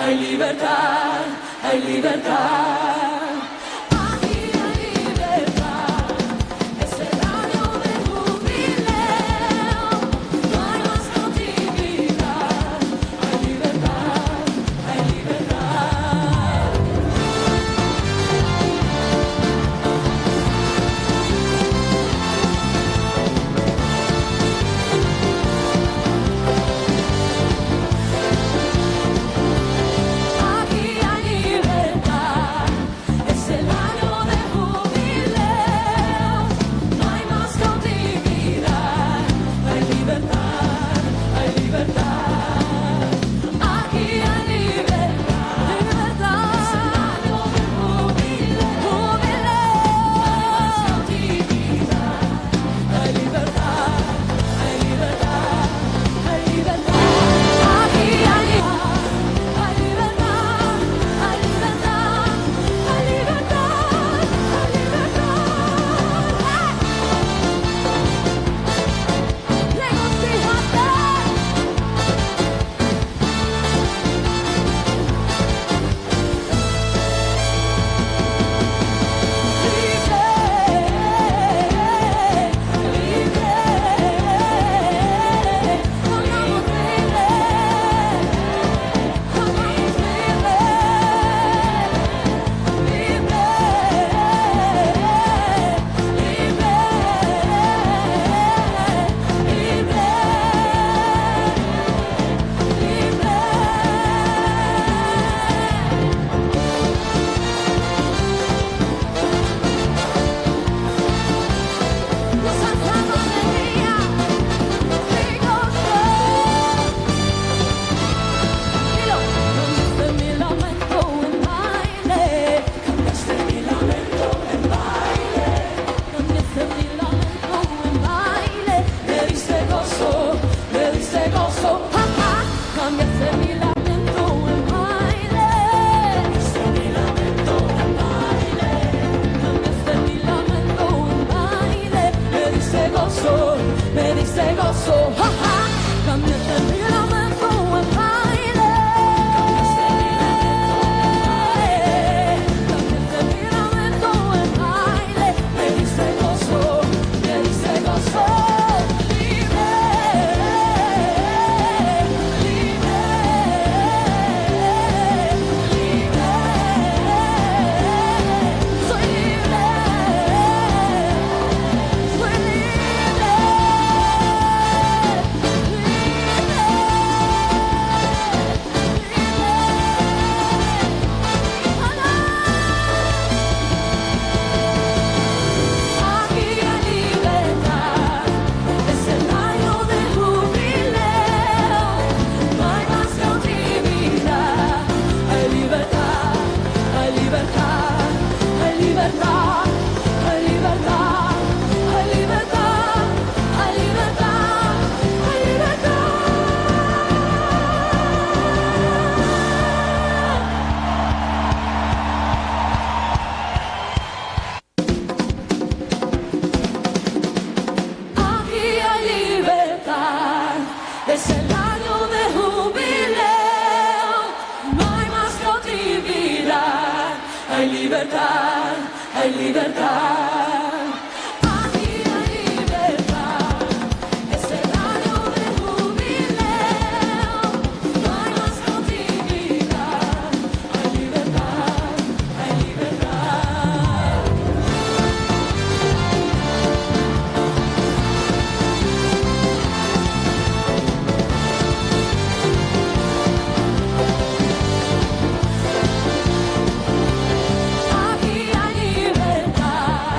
hay libertad, hay libertad. Aquí hay libertad, es el año de jubileo, no hay más cautividad, hay libertad, hay libertad. Aquí hay libertad, es el año de jubileo, no hay más cautividad, hay libertad, hay libertad. Aquí hay libertad, libertad, es el año de jubileo, jubileo, no hay más cautividad, hay libertad, hay libertad, hay libertad. Aquí hay libertad. Hay libertad, hay libertad, hay libertad, hay libertad. Regocíjate. Los anclados de día, dilo, cambiaste mi lamento en baile, cambiaste mi lamento en baile, cambiaste mi lamento en baile, me diste gozo, ja, ja, cambiaste mi lamento en baile, cambiaste mi lamento en baile, cambiaste mi lamento en baile, me diste gozo, ja, ja, cambiaste mi lamento en baile, cambiaste mi lamento en baile, me diste gozo, libre, libre, libre, soy libre, soy libre, Aquí hay libertad, es el año de jubileo, no hay más cautividad, hay libertad, hay libertad, hay libertad, hay libertad, hay libertad, hay libertad, hay libertad. Aquí hay libertad, es el año de jubileo, no hay más cautividad, hay libertad, hay libertad. Aquí hay libertad, es el año de jubileo, no hay más cautividad, hay libertad, hay libertad. Aquí hay libertad,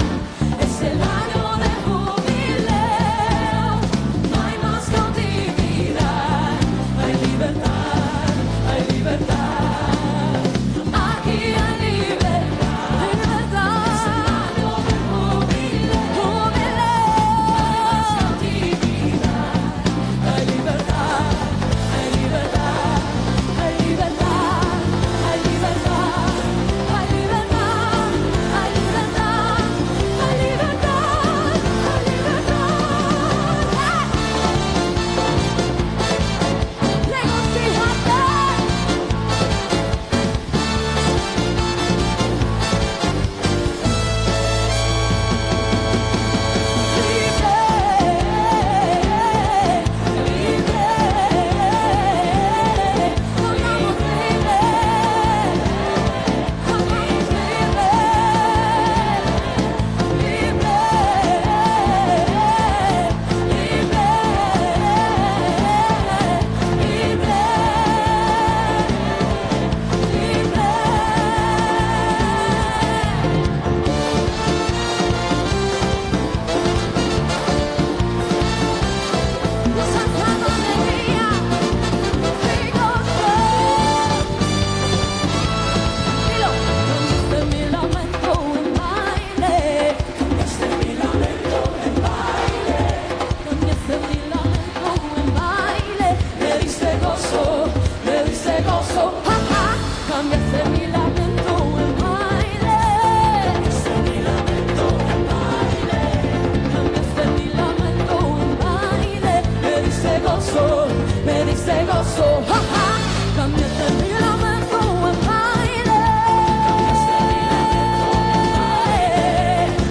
gozo, ja, ja. Cambiaste mi lamento en baile.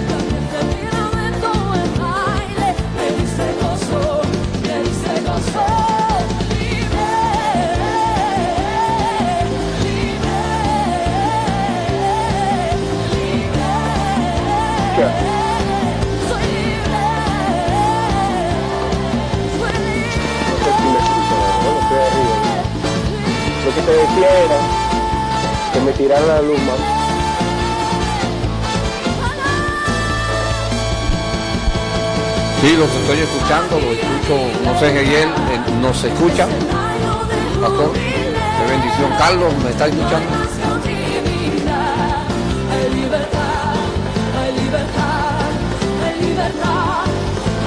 Cambiaste mi lamento en baile. Me diste gozo, me diste gozo. Libre, libre, libre. Soy libre, soy Lo que te decía era que me tiraran la luz, man. Sí, los estoy escuchando, lo escucho, no sé, Geyel, ¿nos escucha? Pastor, qué bendición. Carlos, ¿me está escuchando? Hay libertad, hay libertad, hay libertad, hay libertad,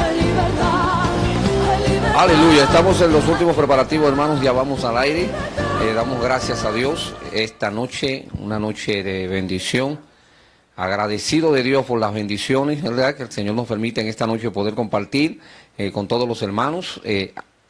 hay libertad. Aleluya, estamos en los últimos preparativos, hermanos, ya vamos al aire. Damos gracias a Dios esta noche, una noche de bendición. Agradecido de Dios por las bendiciones, ¿verdad?, que el Señor nos permite en esta noche poder compartir con todos los hermanos.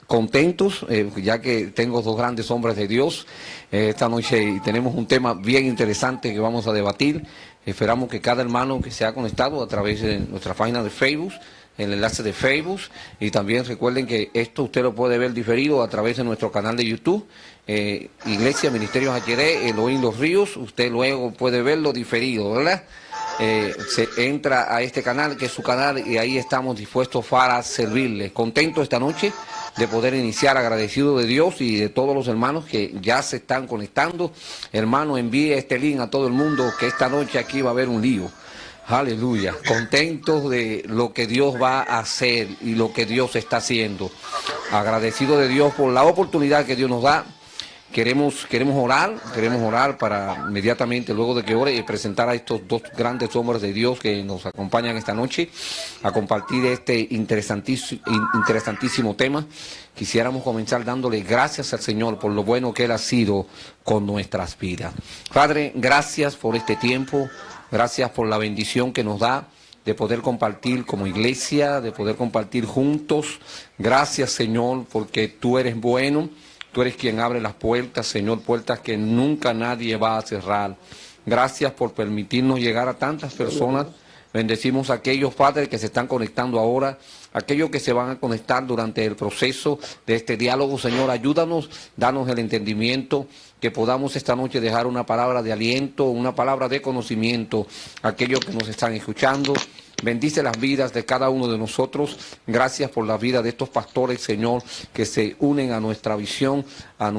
Contentos, ya que tengo dos grandes hombres de Dios esta noche y tenemos un tema bien interesante que vamos a debatir. Esperamos que cada hermano que se ha conectado a través de nuestra página de Facebook, el enlace de Facebook, y también recuerden que esto usted lo puede ver diferido a través de nuestro canal de YouTube, Iglesia Ministerios HD, Elohim Los Ríos. Usted luego puede verlo diferido, ¿verdad? Se entra a este canal, que es su canal, y ahí estamos dispuestos para servirle. Contento esta noche de poder iniciar, agradecido de Dios y de todos los hermanos que ya se están conectando. Hermano, envíe este link a todo el mundo, que esta noche aquí va a haber un lío. Aleluya, contentos de lo que Dios va a hacer y lo que Dios está haciendo. Agradecido de Dios por la oportunidad que Dios nos da. Queremos orar para inmediatamente, luego de que ore, presentar a estos dos grandes hombres de Dios que nos acompañan esta noche a compartir este interesantísimo tema. Quisiéramos comenzar dándole gracias al Señor por lo bueno que Él ha sido con nuestras vidas. Padre, gracias por este tiempo, gracias por la bendición que nos da de poder compartir como iglesia, de poder compartir juntos. Gracias, Señor, porque tú eres bueno. Tú eres quien abre las puertas, Señor, puertas que nunca nadie va a cerrar. Gracias por permitirnos llegar a tantas personas. Bendecimos a aquellos, padres, que se están conectando ahora, aquellos que se van a conectar durante el proceso de este diálogo. Señor, ayúdanos, danos el entendimiento, que podamos esta noche dejar una palabra de aliento, una palabra de conocimiento a aquellos que nos están escuchando. Bendice las vidas de cada uno de nosotros. Gracias por la vida de estos pastores, Señor, que se unen a nuestra visión, a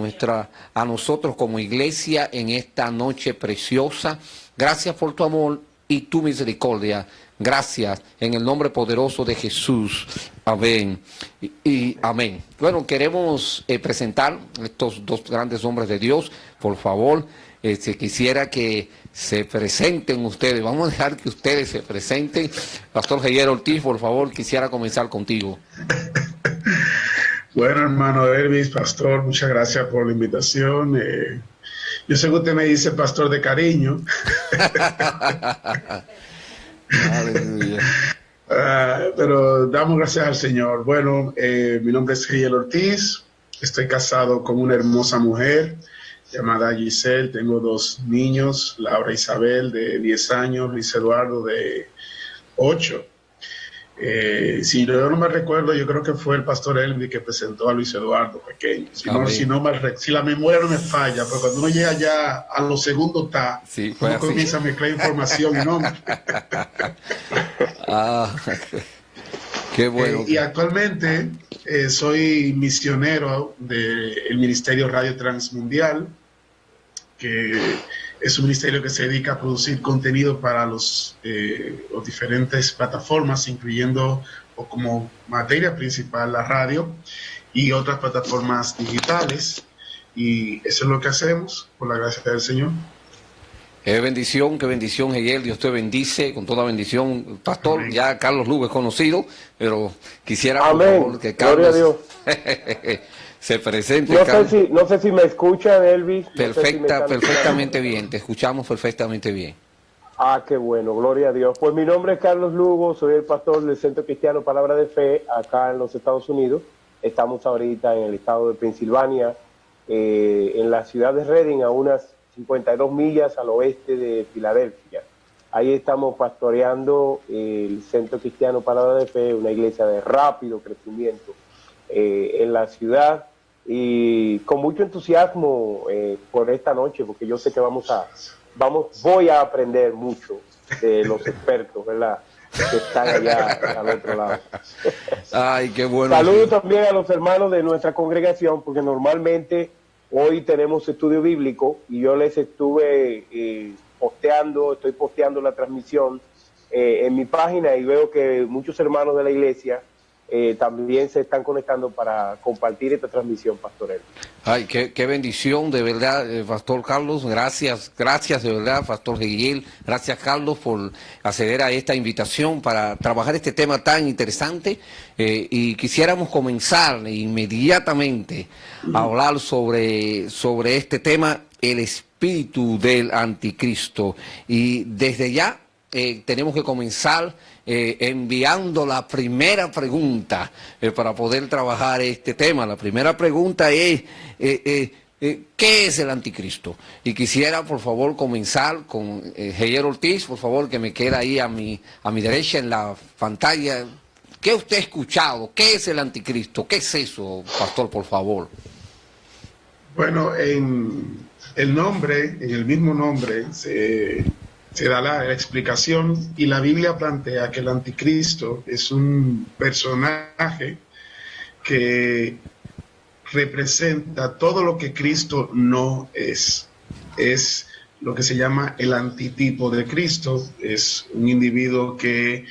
nosotros como iglesia en esta noche preciosa. Gracias por tu amor y tu misericordia. Gracias en el nombre poderoso de Jesús. Amén y amén. Bueno, queremos presentar a estos dos grandes hombres de Dios. Por favor, quisiera que se presenten ustedes. Vamos a dejar que ustedes se presenten. Pastor Geyel Ortiz, por favor, quisiera comenzar contigo. Bueno, hermano Elvis, pastor, muchas gracias por la invitación. Yo sé que usted me dice pastor de cariño. Aleluya. Pero damos gracias al Señor. Bueno, mi nombre es Geyel Ortiz. Estoy casado con una hermosa mujer llamada Giselle. Tengo dos niños, Laura Isabel de 10 años, Luis Eduardo de 8. Si yo no me recuerdo, yo creo que fue el pastor Elvis que presentó a Luis Eduardo pequeño. Si la memoria no me falla, porque cuando uno llega ya a los segundos está, sí, fue uno así. comienza a mezclar información y nombre. Qué bueno. Y actualmente soy misionero del Ministerio Radio Transmundial, que es un ministerio que se dedica a producir contenido para los diferentes plataformas, incluyendo como materia principal la radio y otras plataformas digitales. Y eso es lo que hacemos, por la gracia del Señor. Qué bendición, Geyel. Dios te bendice con toda bendición. Pastor, Amén. Ya Carlos Lugo es conocido, pero quisiera por Amén. favor que Carlos Gloria a Dios. se presente. No sé si me escucha, Elvis. Perfectamente bien, te escuchamos perfectamente bien. Ah, qué bueno, gloria a Dios. Pues mi nombre es Carlos Lugo, soy el pastor del Centro Cristiano Palabra de Fe acá en los Estados Unidos. Estamos ahorita en el estado de Pensilvania, en la ciudad de Reading, a unas 52 millas al oeste de Filadelfia. Ahí estamos pastoreando el Centro Cristiano Palabra de Fe, una iglesia de rápido crecimiento en la ciudad, y con mucho entusiasmo por esta noche, porque yo sé que voy a aprender mucho de los expertos, ¿verdad?, que están allá al otro lado. Ay, qué bueno. Saludos también a los hermanos de nuestra congregación, porque normalmente hoy tenemos estudio bíblico y yo les estuve estoy posteando la transmisión en mi página, y veo que muchos hermanos de la iglesia también se están conectando para compartir esta transmisión pastoril. Ay, qué bendición, de verdad, Pastor Carlos. Gracias de verdad, Pastor Jehiel. Gracias, Carlos, por acceder a esta invitación para trabajar este tema tan interesante. Y quisiéramos comenzar inmediatamente a hablar sobre este tema, el espíritu del anticristo. Y desde ya tenemos que comenzar enviando la primera pregunta para poder trabajar este tema. La primera pregunta es, ¿qué es el anticristo? Y quisiera, por favor, comenzar con Jehiel Ortiz, por favor, que me queda ahí a mi derecha en la pantalla. ¿Qué usted ha escuchado? ¿Qué es el anticristo? ¿Qué es eso, pastor, por favor? Bueno, en el mismo nombre se da la explicación, y la Biblia plantea que el anticristo es un personaje que representa todo lo que Cristo no es. Es lo que se llama el antitipo de Cristo. Es un individuo que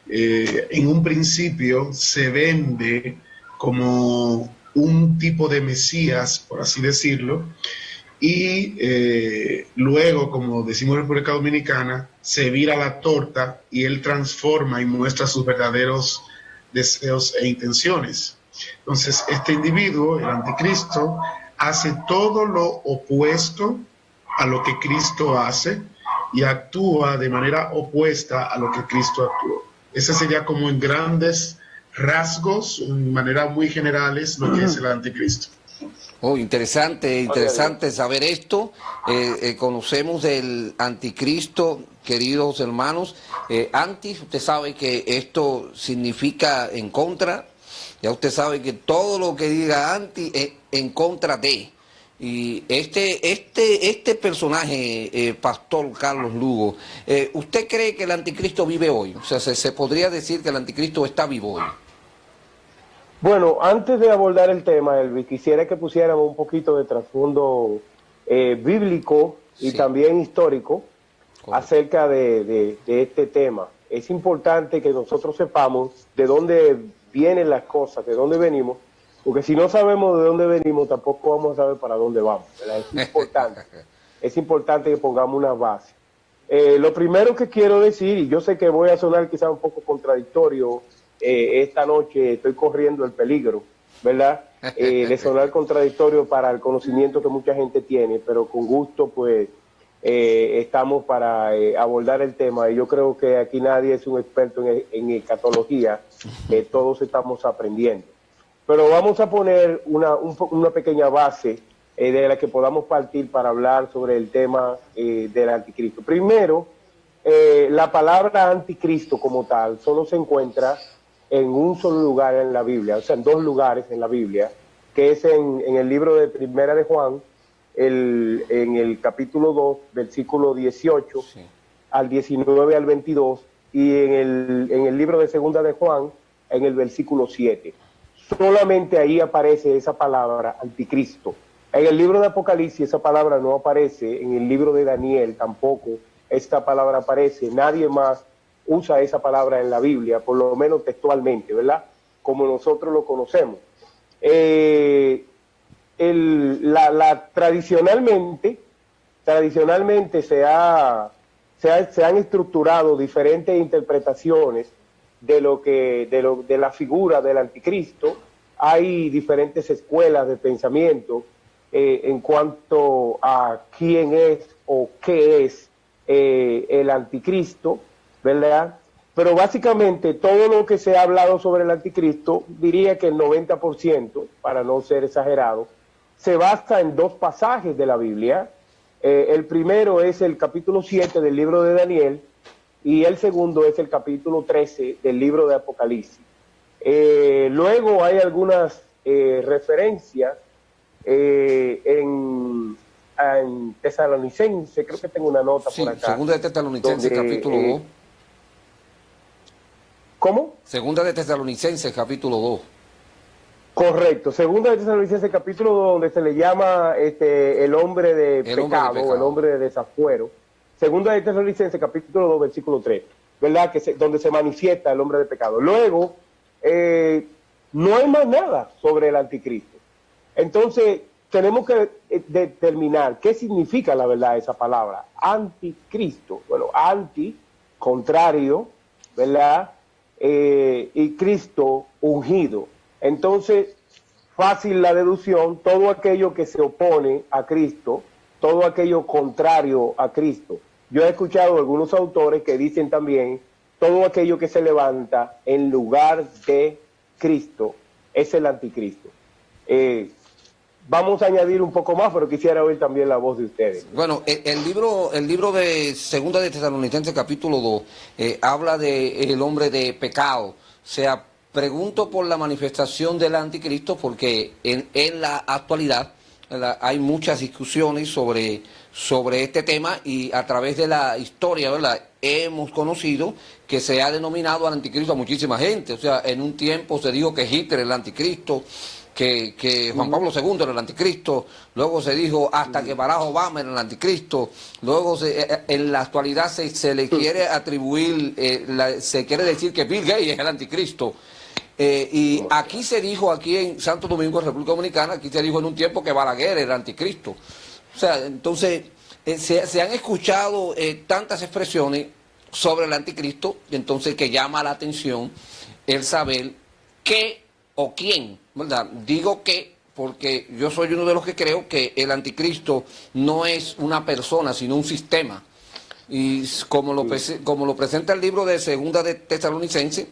en un principio se vende como un tipo de Mesías, por así decirlo, y luego, como decimos en República Dominicana, se vira la torta y él transforma y muestra sus verdaderos deseos e intenciones. Entonces, este individuo, el anticristo, hace todo lo opuesto a lo que Cristo hace y actúa de manera opuesta a lo que Cristo actuó. Ese sería, como en grandes rasgos, en maneras muy generales, lo que es el anticristo. Oh, interesante saber esto. Conocemos del anticristo, queridos hermanos. Antes, usted sabe que esto significa en contra. Ya usted sabe que todo lo que diga anti es en contra de. Y este personaje, Pastor Carlos Lugo, ¿usted cree que el anticristo vive hoy? O sea, ¿se podría decir que el anticristo está vivo hoy? Bueno, antes de abordar el tema, Elvis, quisiera que pusiéramos un poquito de trasfondo bíblico y también histórico acerca de este tema. Es importante que nosotros sepamos de dónde vienen las cosas, de dónde venimos, porque si no sabemos de dónde venimos, tampoco vamos a saber para dónde vamos, ¿verdad? Es importante que pongamos una base. Lo primero que quiero decir, y yo sé que voy a sonar quizás un poco contradictorio, esta noche estoy corriendo el peligro, ¿verdad?, de sonar contradictorio para el conocimiento que mucha gente tiene, pero con gusto pues estamos para abordar el tema. Y yo creo que aquí nadie es un experto en escatología, todos estamos aprendiendo. Pero vamos a poner una pequeña base de la que podamos partir para hablar sobre el tema del anticristo. Primero, la palabra anticristo como tal solo se encuentra en un solo lugar en la Biblia, o sea, en dos lugares en la Biblia, que es en el libro de Primera de Juan, en el capítulo 2, versículo 18 al 19 al 22, y en el libro de Segunda de Juan, en el versículo 7. Solamente ahí aparece esa palabra anticristo. En el libro de Apocalipsis esa palabra no aparece, en el libro de Daniel tampoco esta palabra aparece. Nadie más usa esa palabra en la Biblia, por lo menos textualmente, ¿verdad?, como nosotros lo conocemos. Tradicionalmente se han estructurado diferentes interpretaciones de la figura del anticristo. Hay diferentes escuelas de pensamiento en cuanto a quién es o qué es el anticristo, ¿verdad? Pero básicamente todo lo que se ha hablado sobre el anticristo, diría que el 90%, para no ser exagerado, se basa en dos pasajes de la Biblia. El primero es el capítulo 7 del libro de Daniel y el segundo es el capítulo 13 del libro de Apocalipsis. Luego hay algunas referencias en Tesalonicense, creo que tengo una nota por acá. Segunda de Tesalonicenses, capítulo 2. ¿Cómo? Segunda de Tesalonicenses, capítulo 2. Correcto, segunda de Tesalonicenses capítulo 2, donde se le llama el hombre de pecado, el hombre de desafuero. Segunda de Tesalonicenses capítulo 2, versículo 3, ¿verdad? Donde se manifiesta el hombre de pecado. Luego, no hay más nada sobre el anticristo. Entonces, tenemos que determinar qué significa la verdad esa palabra, anticristo. Bueno, anti, contrario, ¿verdad? Y Cristo, ungido. Entonces, fácil la deducción, todo aquello que se opone a Cristo, todo aquello contrario a Cristo. Yo he escuchado algunos autores que dicen también, todo aquello que se levanta en lugar de Cristo es el anticristo. Vamos a añadir un poco más, pero quisiera oír también la voz de ustedes. Bueno, el libro de Segunda de Tesalonicenses capítulo 2 habla de el hombre de pecado. O sea, pregunto por la manifestación del anticristo porque en la actualidad, ¿verdad?, hay muchas discusiones sobre este tema y a través de la historia, ¿verdad?, hemos conocido que se ha denominado al anticristo a muchísima gente. O sea, en un tiempo se dijo que Hitler era el anticristo, que Juan Pablo II era el anticristo, luego se dijo hasta que Barack Obama era el anticristo, luego en la actualidad se le quiere atribuir, se quiere decir que Bill Gates es el anticristo. Y aquí se dijo, aquí en Santo Domingo, en República Dominicana, aquí se dijo en un tiempo que Balaguer era el anticristo. O sea, entonces se han escuchado tantas expresiones sobre el anticristo, entonces que llama la atención el saber qué o quién, ¿verdad? Digo que porque yo soy uno de los que creo que el anticristo no es una persona, sino un sistema. Y como lo presenta el libro de Segunda de Tesalonicenses,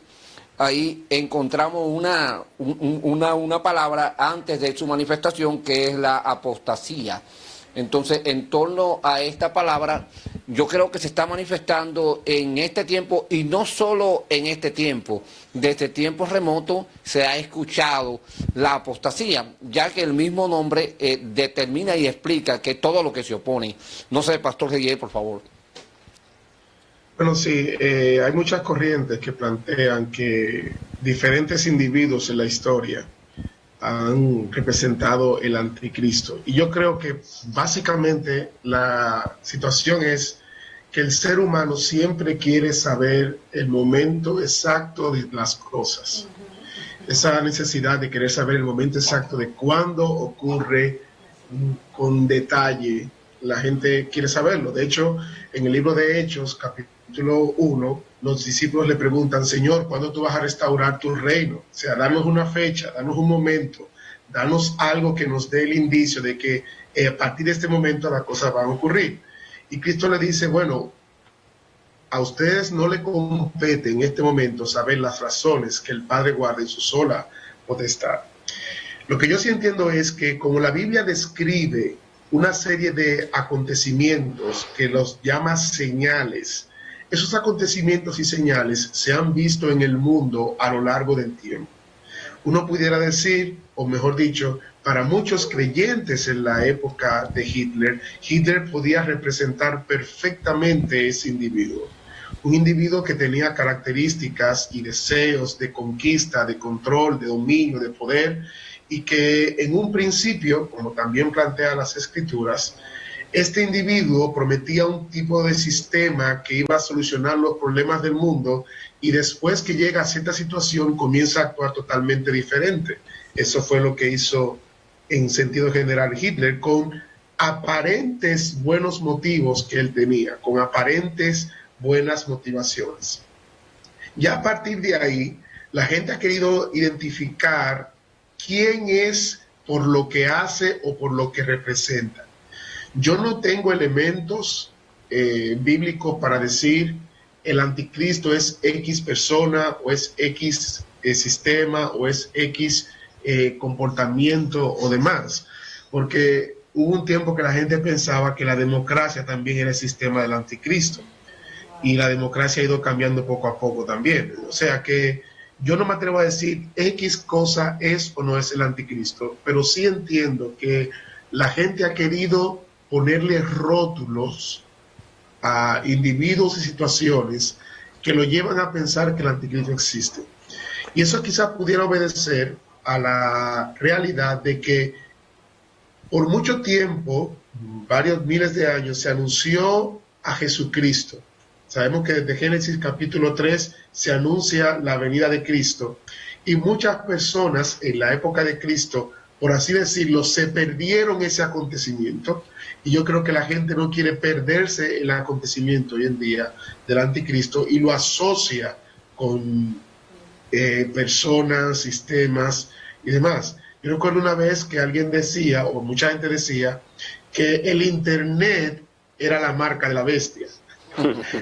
ahí encontramos una palabra antes de su manifestación que es la apostasía. Entonces, en torno a esta palabra, yo creo que se está manifestando en este tiempo, y no solo en este tiempo, desde tiempos remotos se ha escuchado la apostasía, ya que el mismo nombre determina y explica que todo lo que se opone. No sé, Pastor Reyes, por favor. Bueno, sí, hay muchas corrientes que plantean que diferentes individuos en la historia han representado el anticristo. Y yo creo que básicamente la situación es que el ser humano siempre quiere saber el momento exacto de las cosas. Esa necesidad de querer saber el momento exacto de cuándo ocurre con detalle, la gente quiere saberlo. De hecho, en el libro de Hechos, capítulo 1, los discípulos le preguntan, Señor, ¿cuándo tú vas a restaurar tu reino? O sea, danos una fecha, danos un momento, danos algo que nos dé el indicio de que a partir de este momento las cosas van a ocurrir. Y Cristo le dice, bueno, a ustedes no le compete en este momento saber las razones que el Padre guarda en su sola potestad. Lo que yo sí entiendo es que como la Biblia describe una serie de acontecimientos que los llama señales, esos acontecimientos y señales se han visto en el mundo a lo largo del tiempo. Uno pudiera decir, o mejor dicho, para muchos creyentes en la época de Hitler, Hitler podía representar perfectamente ese individuo. Un individuo que tenía características y deseos de conquista, de control, de dominio, de poder, y que en un principio, como también plantean las Escrituras, este individuo prometía un tipo de sistema que iba a solucionar los problemas del mundo y después que llega a cierta situación comienza a actuar totalmente diferente. Eso fue lo que hizo en sentido general Hitler con aparentes buenos motivos que él tenía, con aparentes buenas motivaciones. Ya a partir de ahí, la gente ha querido identificar quién es por lo que hace o por lo que representa. Yo no tengo elementos bíblicos para decir el anticristo es X persona o es X sistema o es X comportamiento o demás. porque hubo un tiempo que la gente pensaba que la democracia también era el sistema del anticristo, y la democracia ha ido cambiando poco a poco también. O sea que yo no me atrevo a decir X cosa es o no es el anticristo, pero sí entiendo que la gente ha querido ponerle rótulos a individuos y situaciones que lo llevan a pensar que el anticristo existe. Y eso quizás pudiera obedecer a la realidad de que por mucho tiempo, varios miles de años, se anunció a Jesucristo. Sabemos que desde Génesis capítulo 3 se anuncia la venida de Cristo, y muchas personas en la época de Cristo, por así decirlo, se perdieron ese acontecimiento, y yo creo que la gente no quiere perderse el acontecimiento hoy en día del anticristo y lo asocia con personas, sistemas y demás. Yo recuerdo una vez que alguien decía, o mucha gente decía, que el Internet era la marca de la bestia.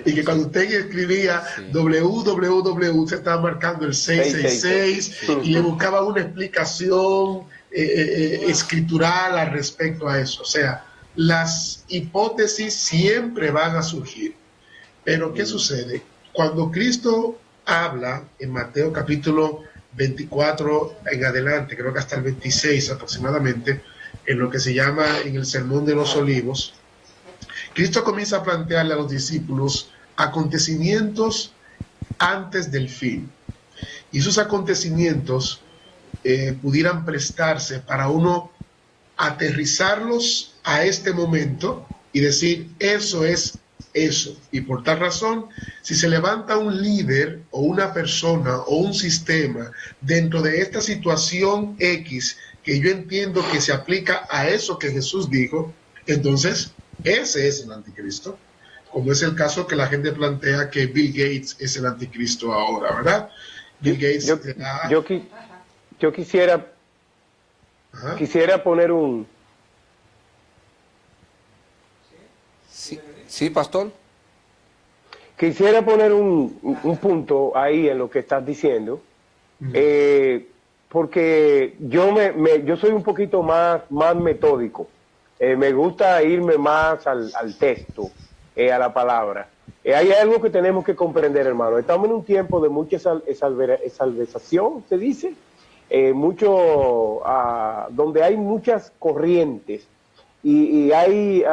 Y que cuando usted escribía www, usted estaba marcando el 666 y le buscaba una explicación escritural al respecto a eso. O sea, las hipótesis siempre van a surgir. Pero ¿qué sucede? Cuando Cristo habla en Mateo capítulo 24 en adelante, creo que hasta el 26 aproximadamente, en lo que se llama en el Sermón de los Olivos, Cristo comienza a plantearle a los discípulos acontecimientos antes del fin. Y esos acontecimientos pudieran prestarse para uno aterrizarlos a este momento y decir, eso es eso. Y por tal razón, si se levanta un líder o una persona o un sistema dentro de esta situación X, que yo entiendo que se aplica a eso que Jesús dijo, entonces ese es el anticristo, como es el caso que la gente plantea que Bill Gates es el anticristo ahora, ¿verdad? Bill Gates... Yo quisiera poner un... Sí, pastor. Quisiera poner un punto ahí en lo que estás diciendo, porque yo soy un poquito más metódico. Me gusta irme más al texto, a la palabra. Hay algo que tenemos que comprender, hermano. Estamos en un tiempo de mucha salvación, se dice, donde hay muchas corrientes y hay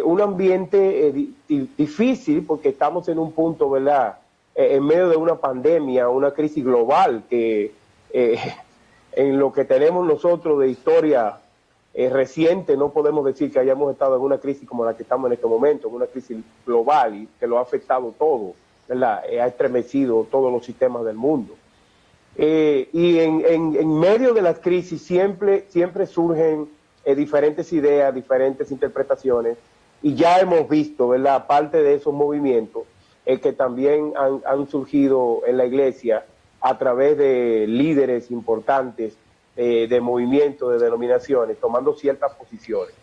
un ambiente difícil, porque estamos en un punto, ¿verdad?, en medio de una pandemia, una crisis global, que en lo que tenemos nosotros de historia reciente, no podemos decir que hayamos estado en una crisis como la que estamos en este momento, en una crisis global y que lo ha afectado todo, ¿verdad? Ha estremecido todos los sistemas del mundo. Y en medio de las crisis siempre surgen diferentes ideas, diferentes interpretaciones, y ya hemos visto, ¿verdad?, parte de esos movimientos que también han surgido en la iglesia a través de líderes importantes de movimientos, de denominaciones, tomando ciertas posiciones.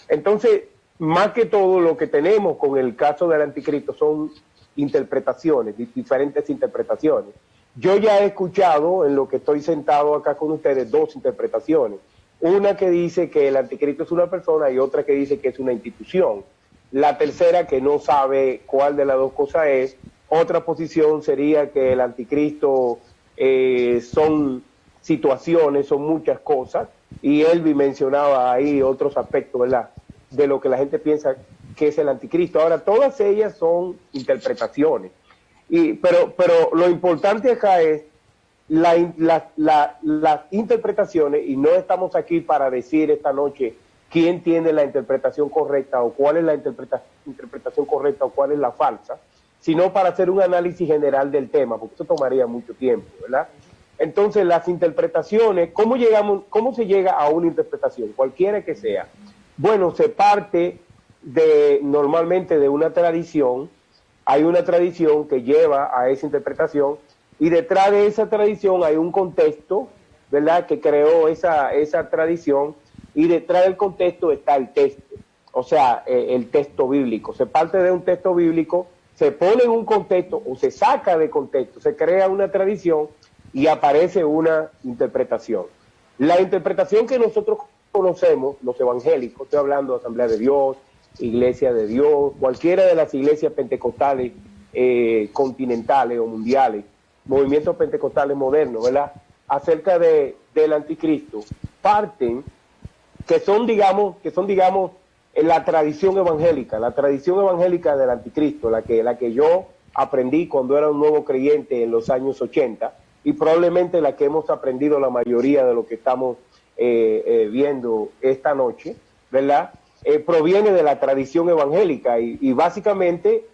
Entonces, más que todo, lo que tenemos con el caso del anticristo son interpretaciones, diferentes interpretaciones. Yo ya he escuchado, en lo que estoy sentado acá con ustedes, dos interpretaciones. Una que dice que el anticristo es una persona y otra que dice que es una institución. La tercera, que no sabe cuál de las dos cosas es. Otra posición sería que el anticristo son situaciones, son muchas cosas, y Elvi mencionaba ahí otros aspectos, ¿verdad?, de lo que la gente piensa que es el anticristo. Ahora, todas ellas son interpretaciones, pero lo importante acá es las interpretaciones, y no estamos aquí para decir esta noche quién tiene la interpretación correcta o cuál es la interpretación correcta o cuál es la falsa, sino para hacer un análisis general del tema, porque eso tomaría mucho tiempo, ¿verdad? Entonces, las interpretaciones, ¿cómo se llega a una interpretación? Cualquiera que sea. Bueno, se parte normalmente de una tradición. Hay una tradición que lleva a esa interpretación, y detrás de esa tradición hay un contexto, ¿verdad?, que creó esa tradición, y detrás del contexto está el texto, o sea, el texto bíblico. Se parte de un texto bíblico, se pone en un contexto o se saca de contexto, se crea una tradición y aparece una interpretación. La interpretación que nosotros conocemos, los evangélicos, estoy hablando de Asamblea de Dios, Iglesia de Dios, cualquiera de las iglesias pentecostales continentales o mundiales, movimientos pentecostales modernos, ¿verdad? Acerca del anticristo, parten que son, digamos, en la tradición evangélica del anticristo, la que yo aprendí cuando era un nuevo creyente en los años 80, y probablemente la que hemos aprendido la mayoría de lo que estamos viendo esta noche, ¿verdad? Proviene de la tradición evangélica y básicamente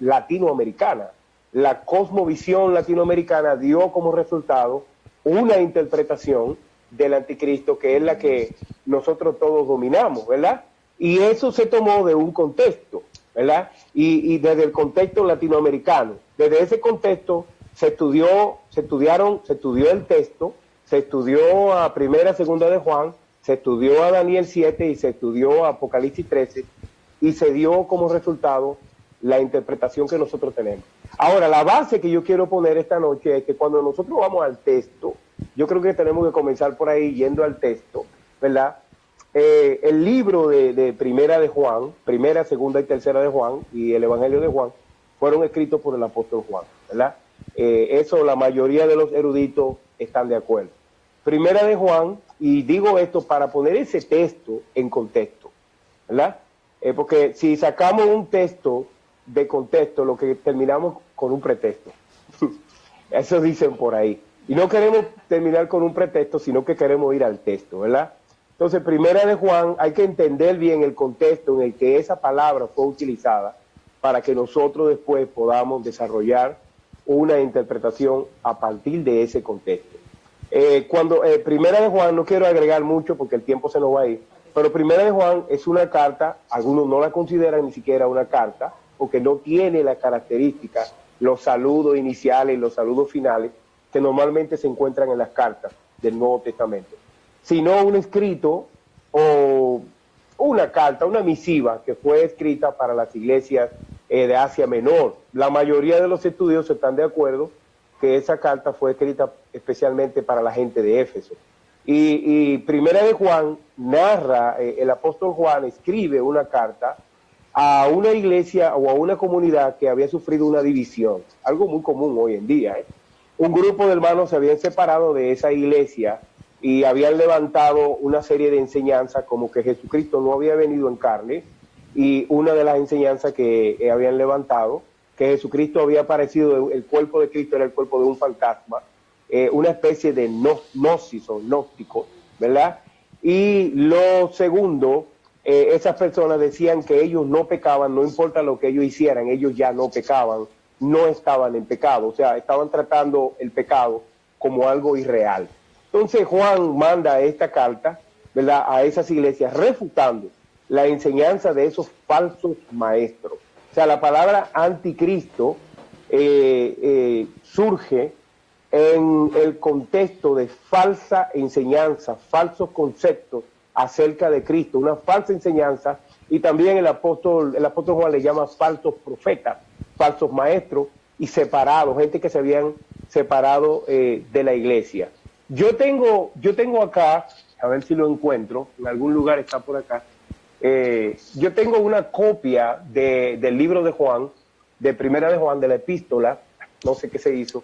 latinoamericana. La cosmovisión latinoamericana dio como resultado una interpretación del anticristo que es la que nosotros todos dominamos, ¿verdad? Y eso se tomó de un contexto, ¿verdad? Y desde el contexto latinoamericano. Desde ese contexto se estudió el texto, se estudió a Primera, Segunda de Juan, se estudió a Daniel 7 y se estudió a Apocalipsis 13 y se dio como resultado la interpretación que nosotros tenemos. Ahora, la base que yo quiero poner esta noche es que cuando nosotros vamos al texto, yo creo que tenemos que comenzar por ahí yendo al texto, ¿verdad? El libro de Primera de Juan, Primera, Segunda y Tercera de Juan y el Evangelio de Juan fueron escritos por el apóstol Juan, ¿verdad? Eso la mayoría de los eruditos están de acuerdo. Primera de Juan, y digo esto para poner ese texto en contexto, ¿verdad? Porque si sacamos un texto de contexto, lo que terminamos con un pretexto. Eso dicen por ahí. Y no queremos terminar con un pretexto, sino que queremos ir al texto, ¿verdad? Entonces, Primera de Juan, hay que entender bien el contexto en el que esa palabra fue utilizada para que nosotros después podamos desarrollar una interpretación a partir de ese contexto. Primera de Juan, no quiero agregar mucho porque el tiempo se nos va a ir, pero Primera de Juan es una carta, algunos no la consideran ni siquiera una carta, porque no tiene las características, los saludos iniciales y los saludos finales que normalmente se encuentran en las cartas del Nuevo Testamento, sino un escrito o una carta, una misiva que fue escrita para las iglesias de Asia Menor. La mayoría de los estudiosos están de acuerdo que esa carta fue escrita especialmente para la gente de Éfeso. Y Primera de Juan narra, el apóstol Juan escribe una carta a una iglesia o a una comunidad que había sufrido una división, algo muy común hoy en día. Un grupo de hermanos se habían separado de esa iglesia y habían levantado una serie de enseñanzas como que Jesucristo no había venido en carne, y una de las enseñanzas que habían levantado, que Jesucristo había aparecido, el cuerpo de Cristo era el cuerpo de un fantasma, una especie de gnosis o gnóstico, ¿verdad? Y lo segundo, esas personas decían que ellos no pecaban, no importa lo que ellos hicieran, ellos ya no pecaban, no estaban en pecado, o sea, estaban tratando el pecado como algo irreal. Entonces Juan manda esta carta, ¿verdad?, a esas iglesias refutando la enseñanza de esos falsos maestros. O sea, la palabra anticristo surge en el contexto de falsa enseñanza, falsos conceptos acerca de Cristo, una falsa enseñanza, y también el apóstol Juan le llama falsos profetas, falsos maestros y separados, gente que se habían separado de la iglesia. Yo tengo acá, a ver si lo encuentro, en algún lugar está por acá, yo tengo una copia del libro de Juan, de Primera de Juan, de la epístola, no sé qué se hizo,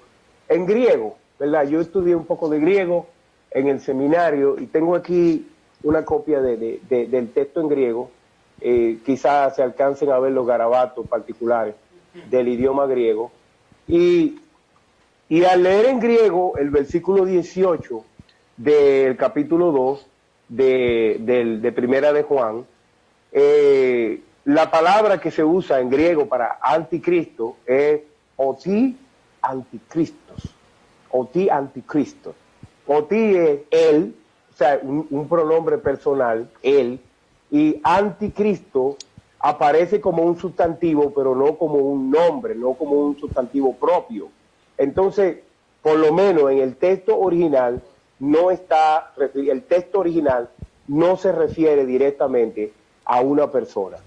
en griego, ¿verdad? Yo estudié un poco de griego en el seminario y tengo aquí una copia del texto en griego. Quizás se alcancen a ver los garabatos particulares del idioma griego. Y al leer en griego el versículo 18 del capítulo 2 de Primera de Juan, la palabra que se usa en griego para anticristo es oti anticristos. Oti anticristos. Oti es él, o sea, un pronombre personal, él, y anticristo aparece como un sustantivo, pero no como un nombre, no como un sustantivo propio. Entonces, por lo menos en el texto original el texto original no se refiere directamente a una persona,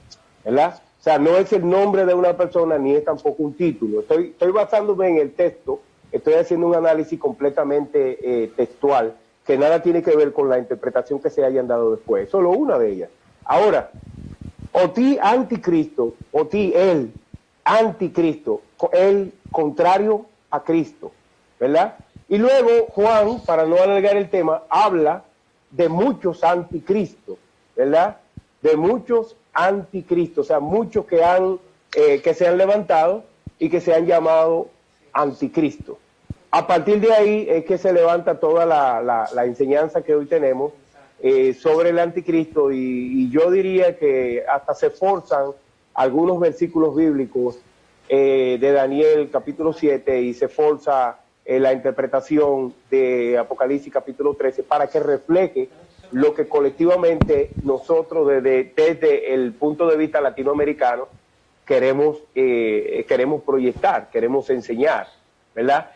¿verdad? O sea, no es el nombre de una persona ni es tampoco un título. Estoy basándome en el texto, estoy haciendo un análisis completamente textual que nada tiene que ver con la interpretación que se hayan dado después, solo una de ellas. Ahora, o ti anticristo, o ti el anticristo, el contrario a Cristo, ¿verdad? Y luego Juan, para no alargar el tema, habla de muchos anticristos, ¿verdad? De muchos anticristos, o sea, muchos que se han levantado y que se han llamado anticristo. A partir de ahí es que se levanta toda la enseñanza que hoy tenemos sobre el anticristo, y yo diría que hasta se forzan algunos versículos bíblicos de Daniel capítulo 7 y se forza la interpretación de Apocalipsis capítulo 13 para que refleje lo que colectivamente nosotros desde el punto de vista latinoamericano queremos proyectar, queremos enseñar, ¿verdad?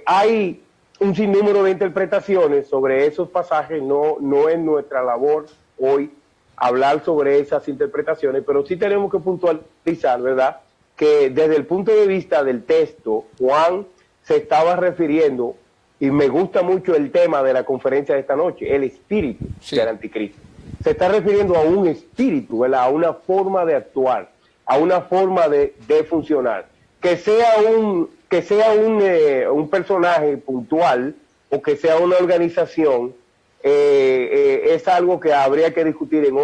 Hay un sinnúmero de interpretaciones sobre esos pasajes, no es nuestra labor hoy hablar sobre esas interpretaciones, pero sí tenemos que puntualizar, ¿verdad?, que desde el punto de vista del texto, Juan se estaba refiriendo, y me gusta mucho el tema de la conferencia de esta noche, el espíritu del anticristo. Se está refiriendo a un espíritu, ¿verdad?, a una forma de actuar, a una forma de funcionar. Que sea un personaje puntual o que sea una organización, es algo que habría que discutir en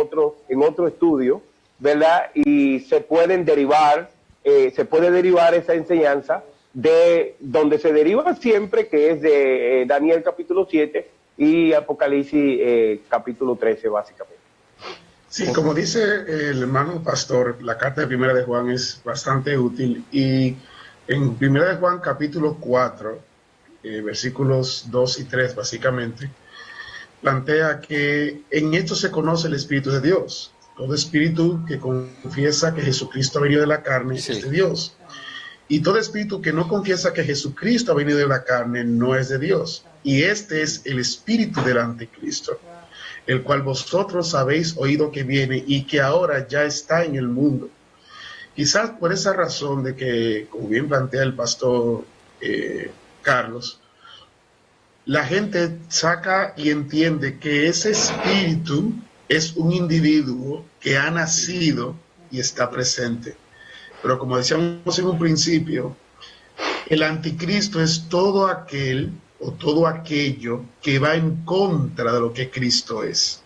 otro estudio, ¿verdad? Y se puede derivar esa enseñanza de donde se deriva siempre, que es de Daniel capítulo 7 y Apocalipsis capítulo 13, básicamente. Sí, como dice el hermano pastor, la carta de Primera de Juan es bastante útil, y en Primera de Juan capítulo 4, versículos 2 y 3 básicamente, plantea que en esto se conoce el Espíritu de Dios. Todo espíritu que confiesa que Jesucristo ha venido de la carne es de Dios. Y todo espíritu que no confiesa que Jesucristo ha venido de la carne no es de Dios. Y este es el espíritu del anticristo, el cual vosotros habéis oído que viene y que ahora ya está en el mundo. Quizás por esa razón de que, como bien plantea el pastor Carlos, la gente saca y entiende que ese espíritu es un individuo que ha nacido y está presente. Pero como decíamos en un principio, el anticristo es todo aquel o todo aquello que va en contra de lo que Cristo es.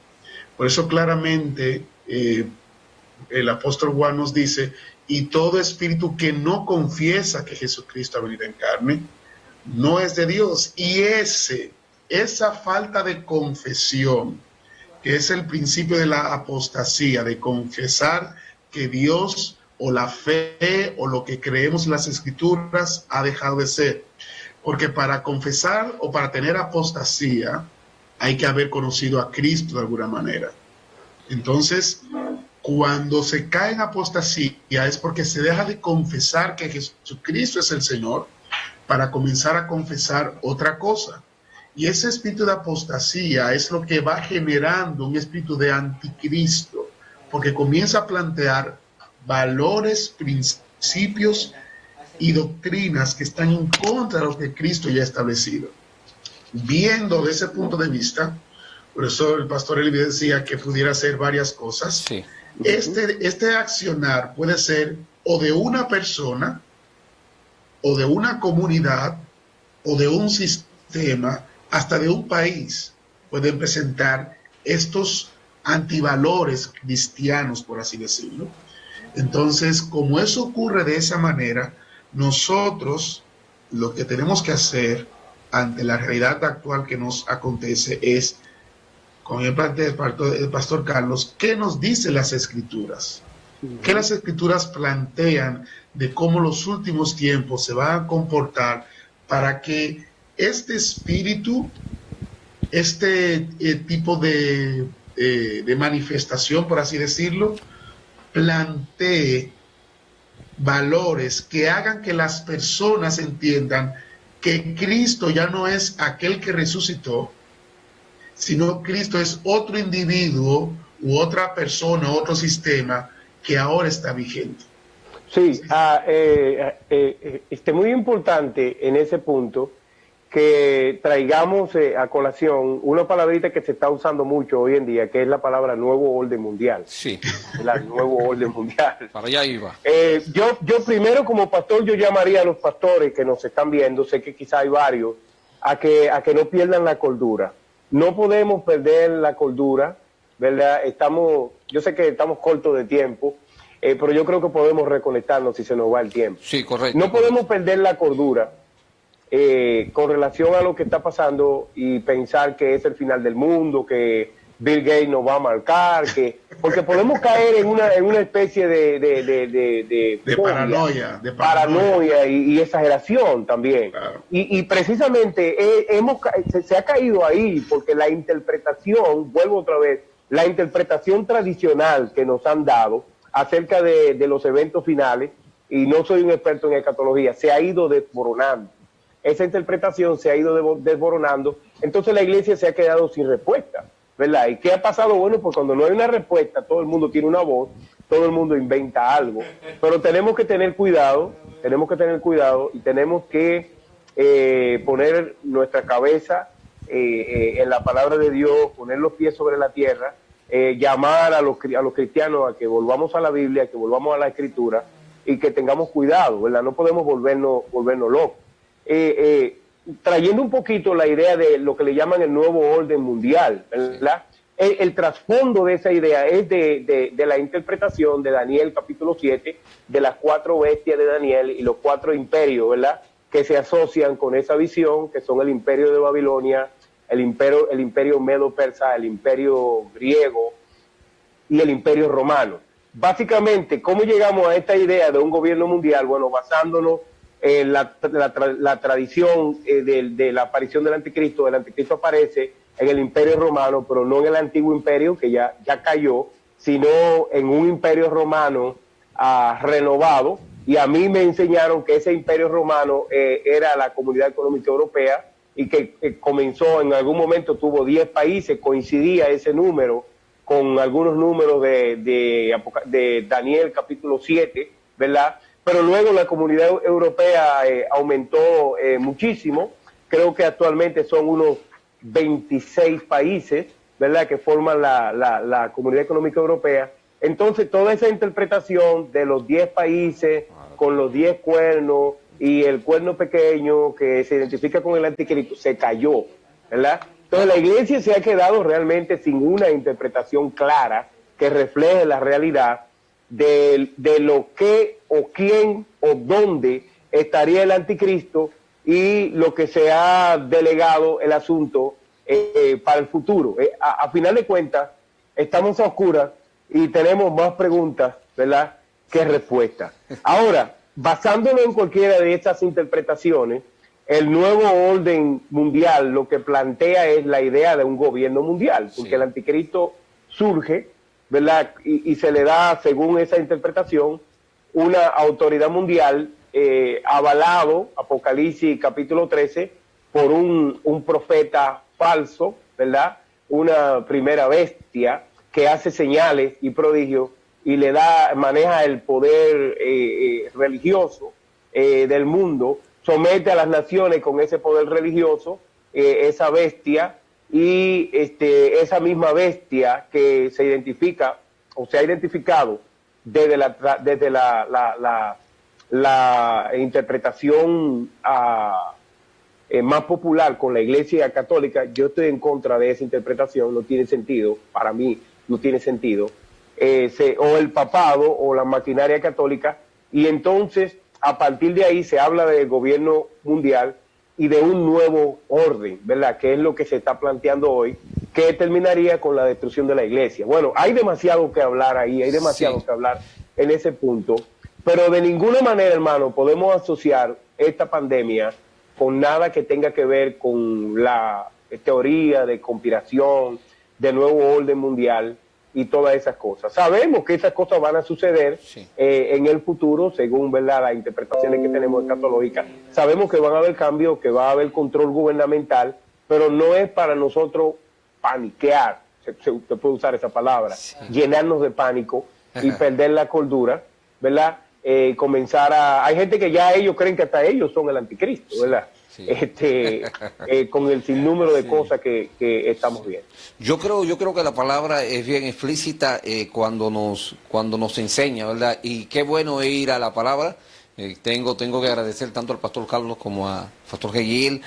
Por eso claramente el apóstol Juan nos dice, y todo espíritu que no confiesa que Jesucristo ha venido en carne, no es de Dios. Y esa falta de confesión, que es el principio de la apostasía, de confesar que Dios o la fe o lo que creemos en las Escrituras ha dejado de ser. Porque para confesar o para tener apostasía hay que haber conocido a Cristo de alguna manera. Entonces, cuando se cae en apostasía es porque se deja de confesar que Jesucristo es el Señor para comenzar a confesar otra cosa. Y ese espíritu de apostasía es lo que va generando un espíritu de anticristo, porque comienza a plantear valores, principios y doctrinas que están en contra de lo que Cristo ya ha establecido. Viendo de ese punto de vista, por eso el pastor Eli decía que pudiera ser varias cosas. Sí. Este accionar puede ser o de una persona, o de una comunidad, o de un sistema, hasta de un país. Pueden presentar estos antivalores cristianos, por así decirlo. Entonces, como eso ocurre de esa manera, nosotros lo que tenemos que hacer ante la realidad actual que nos acontece es, como bien plantea el pastor Carlos, ¿qué nos dicen las Escrituras? ¿Qué las Escrituras plantean de cómo los últimos tiempos se van a comportar para que este espíritu, este tipo de manifestación, por así decirlo, plantee valores que hagan que las personas entiendan que Cristo ya no es aquel que resucitó, sino Cristo es otro individuo u otra persona, otro sistema que ahora está vigente? Sí, muy importante en ese punto que traigamos a colación una palabrita que se está usando mucho hoy en día, que es la palabra nuevo orden mundial. Sí. El nuevo orden mundial. Para allá iba. Yo primero como pastor, yo llamaría a los pastores que nos están viendo, sé que quizá hay varios, a que no pierdan la cordura. No podemos perder la cordura, ¿verdad? Yo sé que estamos cortos de tiempo, pero yo creo que podemos reconectarnos si se nos va el tiempo. Sí, correcto. No podemos perder la cordura con relación a lo que está pasando y pensar que es el final del mundo, que Bill Gates nos va a marcar, porque podemos caer en una especie de paranoia y exageración también. Claro. Y precisamente se ha caído ahí porque la interpretación, vuelvo otra vez, la interpretación tradicional que nos han dado acerca de los eventos finales, y no soy un experto en escatología, se ha ido desmoronando. Esa interpretación se ha ido desmoronando, entonces la iglesia se ha quedado sin respuesta, ¿verdad? ¿Y qué ha pasado? Bueno, pues cuando no hay una respuesta, todo el mundo tiene una voz, todo el mundo inventa algo, pero tenemos que tener cuidado y tenemos que poner nuestra cabeza en la palabra de Dios, poner los pies sobre la tierra, llamar a los cristianos a que volvamos a la Biblia, que volvamos a la Escritura y que tengamos cuidado, ¿verdad? No podemos volvernos locos. Trayendo un poquito la idea de lo que le llaman el nuevo orden mundial, ¿verdad? El trasfondo de esa idea es de la interpretación de Daniel capítulo 7, de las 4 bestias de Daniel y los 4 imperios, ¿verdad?, que se asocian con esa visión, que son el imperio de Babilonia, el imperio medo-persa, el imperio griego y el imperio romano. Básicamente, ¿cómo llegamos a esta idea de un gobierno mundial? Bueno, basándonos en la tradición de la aparición del anticristo. El anticristo aparece en el imperio romano, pero no en el antiguo imperio que ya cayó, sino en un imperio romano renovado. Y a mí me enseñaron que ese imperio romano era la Comunidad Económica Europea y que comenzó, en algún momento tuvo 10 países, coincidía ese número con algunos números de Daniel capítulo 7, ¿verdad? Pero luego la Comunidad Europea aumentó muchísimo. Creo que actualmente son unos 26 países, ¿verdad?, que forman la Comunidad Económica Europea. Entonces, toda esa interpretación de los 10 países con los 10 cuernos y el cuerno pequeño que se identifica con el anticristo se cayó, ¿verdad? Entonces, la iglesia se ha quedado realmente sin una interpretación clara que refleje la realidad de lo que o quién o dónde estaría el anticristo y lo que se ha delegado el asunto para el futuro. A final de cuentas, estamos a oscuras y tenemos más preguntas, ¿verdad?, que respuestas. Ahora, basándonos en cualquiera de estas interpretaciones, el nuevo orden mundial lo que plantea es la idea de un gobierno mundial, porque el anticristo surge, ¿verdad?, y se le da, según esa interpretación, una autoridad mundial avalado, Apocalipsis capítulo 13, por un profeta falso, ¿verdad?, una primera bestia que hace señales y prodigios y maneja el poder religioso del mundo, somete a las naciones con ese poder religioso, esa bestia, y esa misma bestia que se identifica o se ha identificado desde la interpretación más popular con la Iglesia Católica. Yo estoy en contra de esa interpretación, no tiene sentido, para mí no tiene sentido, o el papado o la maquinaria católica, y entonces a partir de ahí se habla del gobierno mundial y de un nuevo orden, ¿verdad?, que es lo que se está planteando hoy, que terminaría con la destrucción de la iglesia. Bueno, hay demasiado que hablar ahí, hay demasiado que hablar en ese punto, pero de ninguna manera, hermano, podemos asociar esta pandemia con nada que tenga que ver con la teoría de conspiración, de nuevo orden mundial y todas esas cosas. Sabemos que esas cosas van a suceder en el futuro, según, ¿verdad?, las interpretaciones que tenemos escatológicas. Sabemos que van a haber cambios, que va a haber control gubernamental, pero no es para nosotros paniquear, se puede usar esa palabra, llenarnos de pánico y perder la cordura, ¿verdad? Hay gente que ya ellos creen que hasta ellos son el anticristo, ¿verdad? con el sinnúmero de cosas que estamos viendo. Yo creo que la palabra es bien explícita cuando nos enseña, ¿verdad? Y qué bueno es ir a la palabra. Tengo que agradecer tanto al pastor Carlos como al pastor Geyil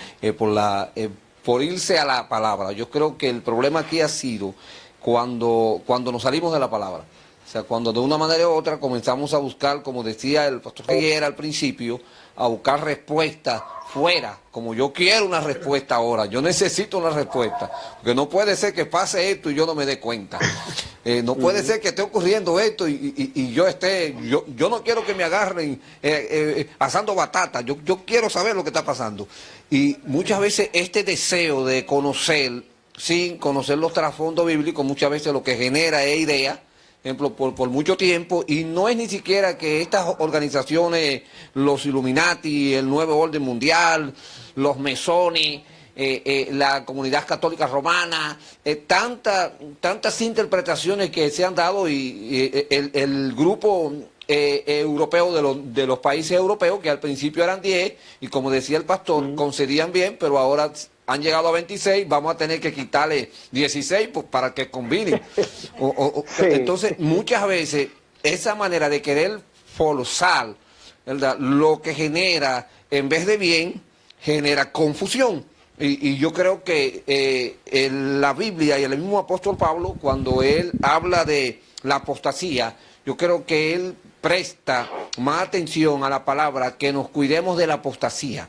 por irse a la palabra. Yo creo que el problema aquí ha sido cuando nos salimos de la palabra. O sea, cuando de una manera u otra comenzamos a buscar, como decía el pastor Geyil al principio, a buscar respuestas fuera, como yo quiero una respuesta ahora, yo necesito una respuesta, porque no puede ser que pase esto y yo no me dé cuenta, no puede ser que esté ocurriendo esto y yo no quiero que me agarren asando batata, yo quiero saber lo que está pasando. Y muchas veces este deseo de conocer, sin conocer los trasfondos bíblicos, muchas veces lo que genera es idea, ejemplo, por mucho tiempo, y no es ni siquiera que estas organizaciones, los Illuminati, el Nuevo Orden Mundial, los Mesones, la Comunidad Católica Romana, tantas interpretaciones que se han dado y el grupo europeo de los países europeos, que al principio eran 10, y como decía el pastor, concedían bien, pero ahora han llegado a 26, vamos a tener que quitarle 16 para que combinen. Sí. Entonces, muchas veces, esa manera de querer forzar, ¿verdad?, lo que genera, en vez de bien, genera confusión. Y yo creo que la Biblia y el mismo apóstol Pablo, cuando él habla de la apostasía, yo creo que él presta más atención a la palabra, que nos cuidemos de la apostasía.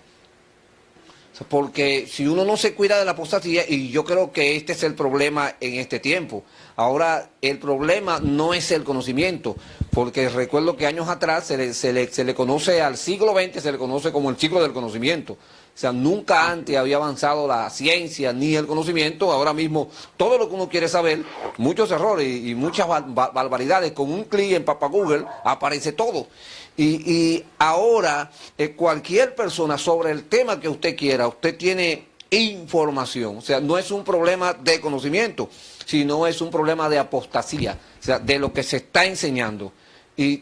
Porque si uno no se cuida de la apostasía, y yo creo que este es el problema en este tiempo. Ahora, el problema no es el conocimiento, porque recuerdo que años atrás se le conoce al siglo XX, se le conoce como el siglo del conocimiento. O sea, nunca antes había avanzado la ciencia ni el conocimiento. Ahora mismo, todo lo que uno quiere saber, muchos errores y muchas barbaridades, con un clic en Papá Google aparece todo. Y ahora cualquier persona sobre el tema que usted quiera, usted tiene información. O sea, no es un problema de conocimiento, sino es un problema de apostasía, o sea, de lo que se está enseñando. Y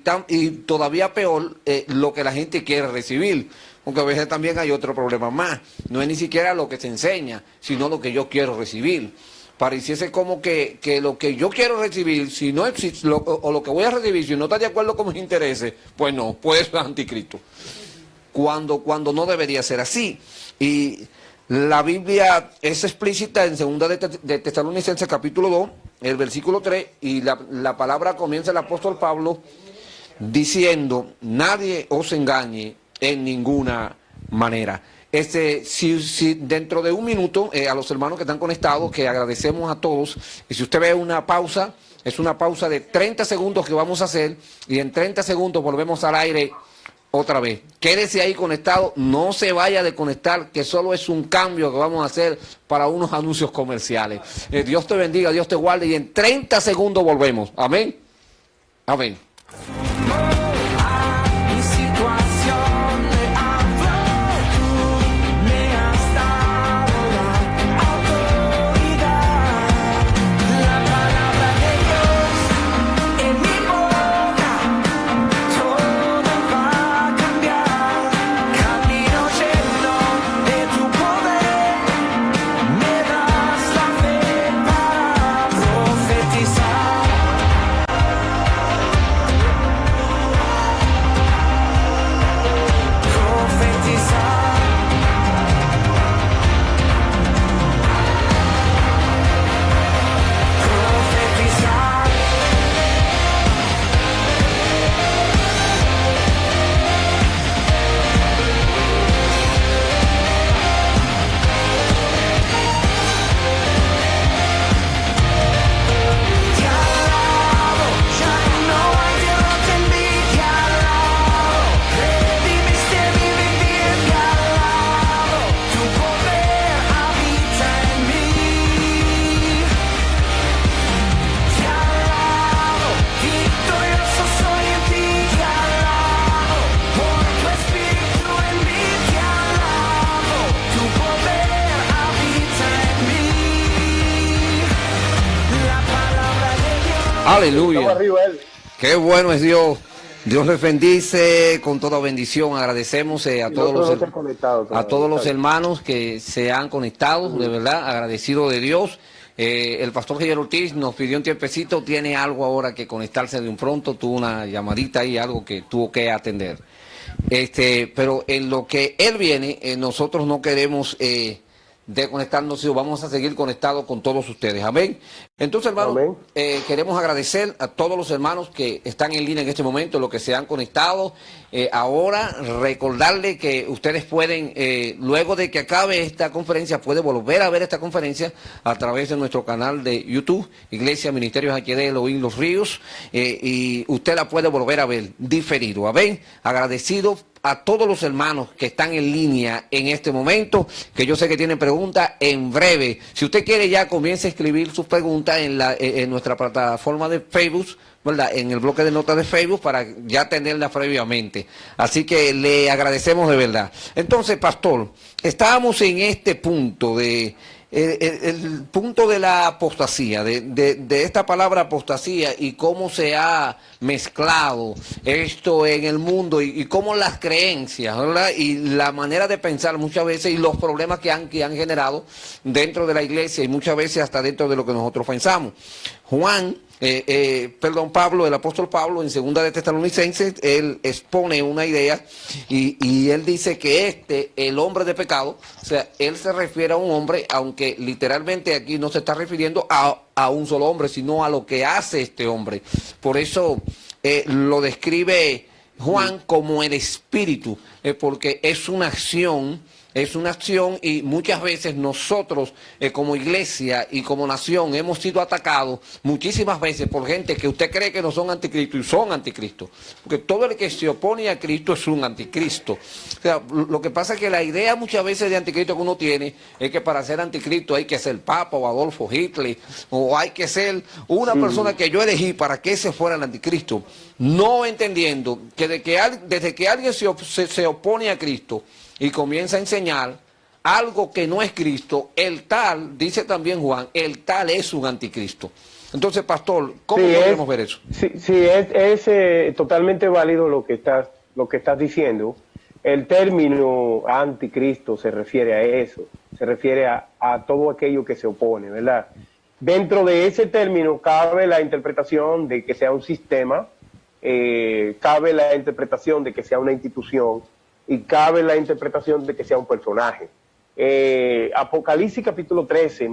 todavía peor, lo que la gente quiere recibir. Porque a veces también hay otro problema más. No es ni siquiera lo que se enseña, sino lo que yo quiero recibir. Pareciese como que lo que yo quiero recibir, si no existe, o lo que voy a recibir, si no está de acuerdo con mis intereses, pues no, pues es anticristo. Cuando no debería ser así. Y la Biblia es explícita en 2 de Tesalonicenses capítulo 2, el versículo 3, y la palabra comienza el apóstol Pablo diciendo: nadie os engañe en ninguna manera. Si dentro de un minuto, a los hermanos que están conectados, que agradecemos a todos, y si usted ve una pausa, es una pausa de 30 segundos que vamos a hacer, y en 30 segundos volvemos al aire otra vez. Quédese ahí conectado, no se vaya a desconectar, que solo es un cambio que vamos a hacer para unos anuncios comerciales. Dios te bendiga, Dios te guarde, y en 30 segundos volvemos. Amén. Amén. Aleluya. Qué bueno es Dios. Dios les bendice con toda bendición. Agradecemos a todos los hermanos que se han conectado, de verdad, agradecido de Dios. El pastor Javier Ortiz nos pidió un tiempecito, tiene algo ahora que conectarse de un pronto, tuvo una llamadita y algo que tuvo que atender. Pero en lo que él viene, nosotros no queremos desconectarnos, sino vamos a seguir conectados con todos ustedes. Amén. Entonces, hermanos, queremos agradecer a todos los hermanos que están en línea en este momento, los que se han conectado. Ahora, recordarles que ustedes pueden, luego de que acabe esta conferencia, pueden volver a ver esta conferencia a través de nuestro canal de YouTube, Iglesia Ministerios HD Elohim Los Ríos, y usted la puede volver a ver diferido. Amén. Agradecido a todos los hermanos que están en línea en este momento, que yo sé que tienen preguntas en breve. Si usted quiere, ya comience a escribir sus preguntas en nuestra plataforma de Facebook, ¿verdad? En el bloque de notas de Facebook, para ya tenerlas previamente. Así que le agradecemos de verdad. Entonces, pastor, estábamos en este punto de el punto de la apostasía, de esta palabra apostasía, y cómo se ha mezclado esto en el mundo, y cómo las creencias, ¿verdad? Y la manera de pensar muchas veces, y los problemas que han generado dentro de la iglesia, y muchas veces hasta dentro de lo que nosotros pensamos. Pablo, el apóstol Pablo, en Segunda de Tesalonicenses, él expone una idea y él dice que el hombre de pecado, o sea, él se refiere a un hombre, aunque literalmente aquí no se está refiriendo a un solo hombre, sino a lo que hace este hombre. Por eso lo describe Juan como el espíritu, porque es una acción. Es una acción, y muchas veces nosotros como iglesia y como nación hemos sido atacados muchísimas veces por gente que usted cree que no son anticristo y son anticristo. Porque todo el que se opone a Cristo es un anticristo. O sea, lo que pasa es que la idea muchas veces de anticristo que uno tiene es que para ser anticristo hay que ser Papa o Adolfo Hitler, o hay que ser una persona que yo elegí para que ese fuera el anticristo. No entendiendo que desde que alguien se opone a Cristo y comienza a enseñar algo que no es Cristo, el tal, dice también Juan, el tal es un anticristo. Entonces, pastor, ¿cómo podemos ver eso? Sí, es totalmente válido lo que estás diciendo. El término anticristo se refiere a eso, se refiere a todo aquello que se opone, ¿verdad? Dentro de ese término cabe la interpretación de que sea un sistema, cabe la interpretación de que sea una institución, y cabe la interpretación de que sea un personaje. Apocalipsis capítulo 13,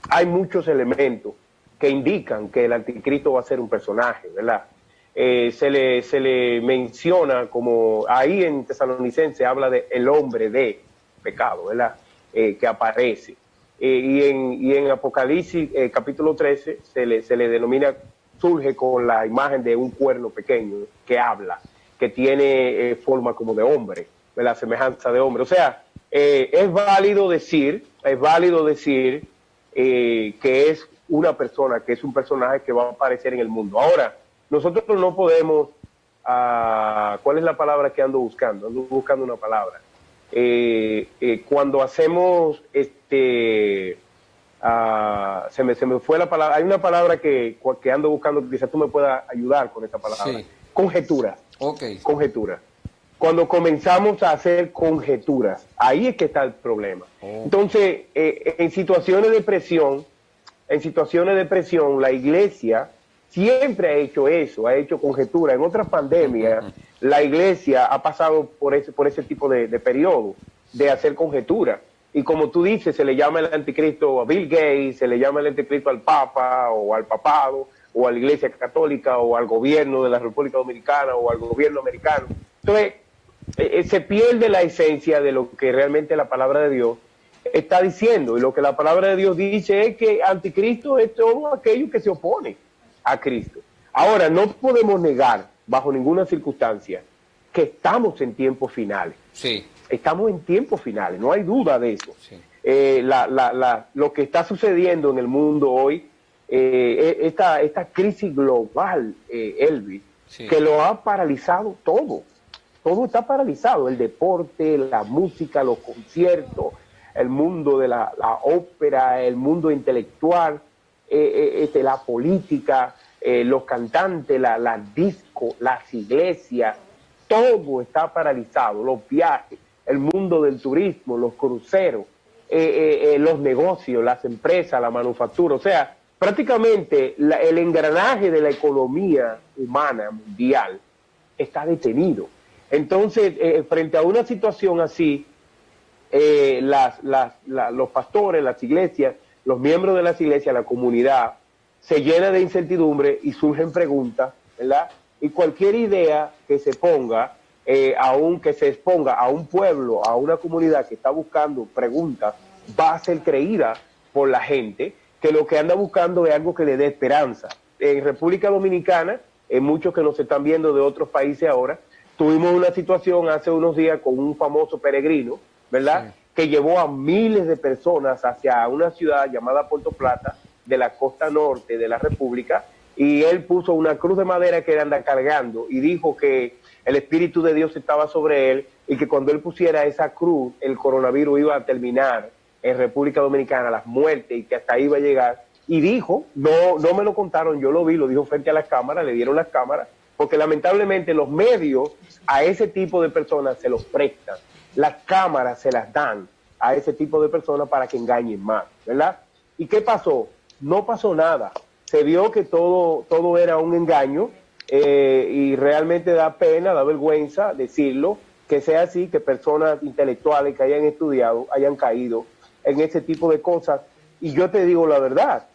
hay muchos elementos que indican que el anticristo va a ser un personaje, ¿verdad? Se le menciona, como ahí en Tesalonicense habla de el hombre de pecado, ¿verdad? Que aparece. Y en Apocalipsis capítulo 13 se le denomina, surge con la imagen de un cuerno pequeño que habla, que tiene forma como de hombre, de la semejanza de hombre. O sea, es válido decir que es una persona, que es un personaje que va a aparecer en el mundo. Ahora, nosotros no podemos, ¿cuál es la palabra que ando buscando? Ando buscando una palabra. Cuando hacemos, se me fue la palabra, hay una palabra que ando buscando, que quizás tú me puedas ayudar con esta palabra. Sí. Conjetura. Okay. Conjetura. Cuando comenzamos a hacer conjeturas, ahí es que está el problema. Entonces, en situaciones de presión, la iglesia siempre ha hecho eso, ha hecho conjetura. En otras pandemias, la iglesia ha pasado por ese tipo de periodo de hacer conjetura. Y como tú dices, se le llama el anticristo a Bill Gates, se le llama el anticristo al Papa o al papado, o a la Iglesia Católica, o al gobierno de la República Dominicana, o al gobierno americano. Entonces, se pierde la esencia de lo que realmente la palabra de Dios está diciendo. Y lo que la palabra de Dios dice es que anticristo es todo aquello que se opone a Cristo. Ahora, no podemos negar, bajo ninguna circunstancia, que estamos en tiempos finales. Sí. Estamos en tiempos finales, no hay duda de eso. Sí. Lo que está sucediendo en el mundo hoy, esta crisis global, Elvis, sí, que lo ha paralizado todo está paralizado, el deporte, la música, los conciertos, el mundo de la ópera, el mundo intelectual, la política, los cantantes, las discos, las iglesias, todo está paralizado, los viajes, el mundo del turismo, los cruceros, los negocios, las empresas, la manufactura, o sea, prácticamente el engranaje de la economía humana mundial está detenido. Entonces, frente a una situación así, los pastores, las iglesias, los miembros de las iglesias, la comunidad, se llena de incertidumbre y surgen preguntas, ¿verdad? Y cualquier idea que se ponga, que se exponga a un pueblo, a una comunidad que está buscando preguntas, va a ser creída por la gente, que lo que anda buscando es algo que le dé esperanza. En República Dominicana, en muchos que nos están viendo de otros países ahora, tuvimos una situación hace unos días con un famoso peregrino, ¿verdad? Sí. Que llevó a miles de personas hacia una ciudad llamada Puerto Plata, de la costa norte de la República, y él puso una cruz de madera que él anda cargando y dijo que el Espíritu de Dios estaba sobre él y que cuando él pusiera esa cruz, el coronavirus iba a terminar en República Dominicana, las muertes, y que hasta ahí iba a llegar. Y dijo, no me lo contaron, yo lo vi, lo dijo frente a las cámaras, le dieron las cámaras, porque lamentablemente los medios a ese tipo de personas se los prestan, las cámaras se las dan a ese tipo de personas para que engañen más, ¿verdad? ¿Y qué pasó? No pasó nada, se vio que todo era un engaño, y realmente da pena, da vergüenza decirlo, que sea así, que personas intelectuales que hayan estudiado hayan caído en ese tipo de cosas. Y yo te digo la verdad,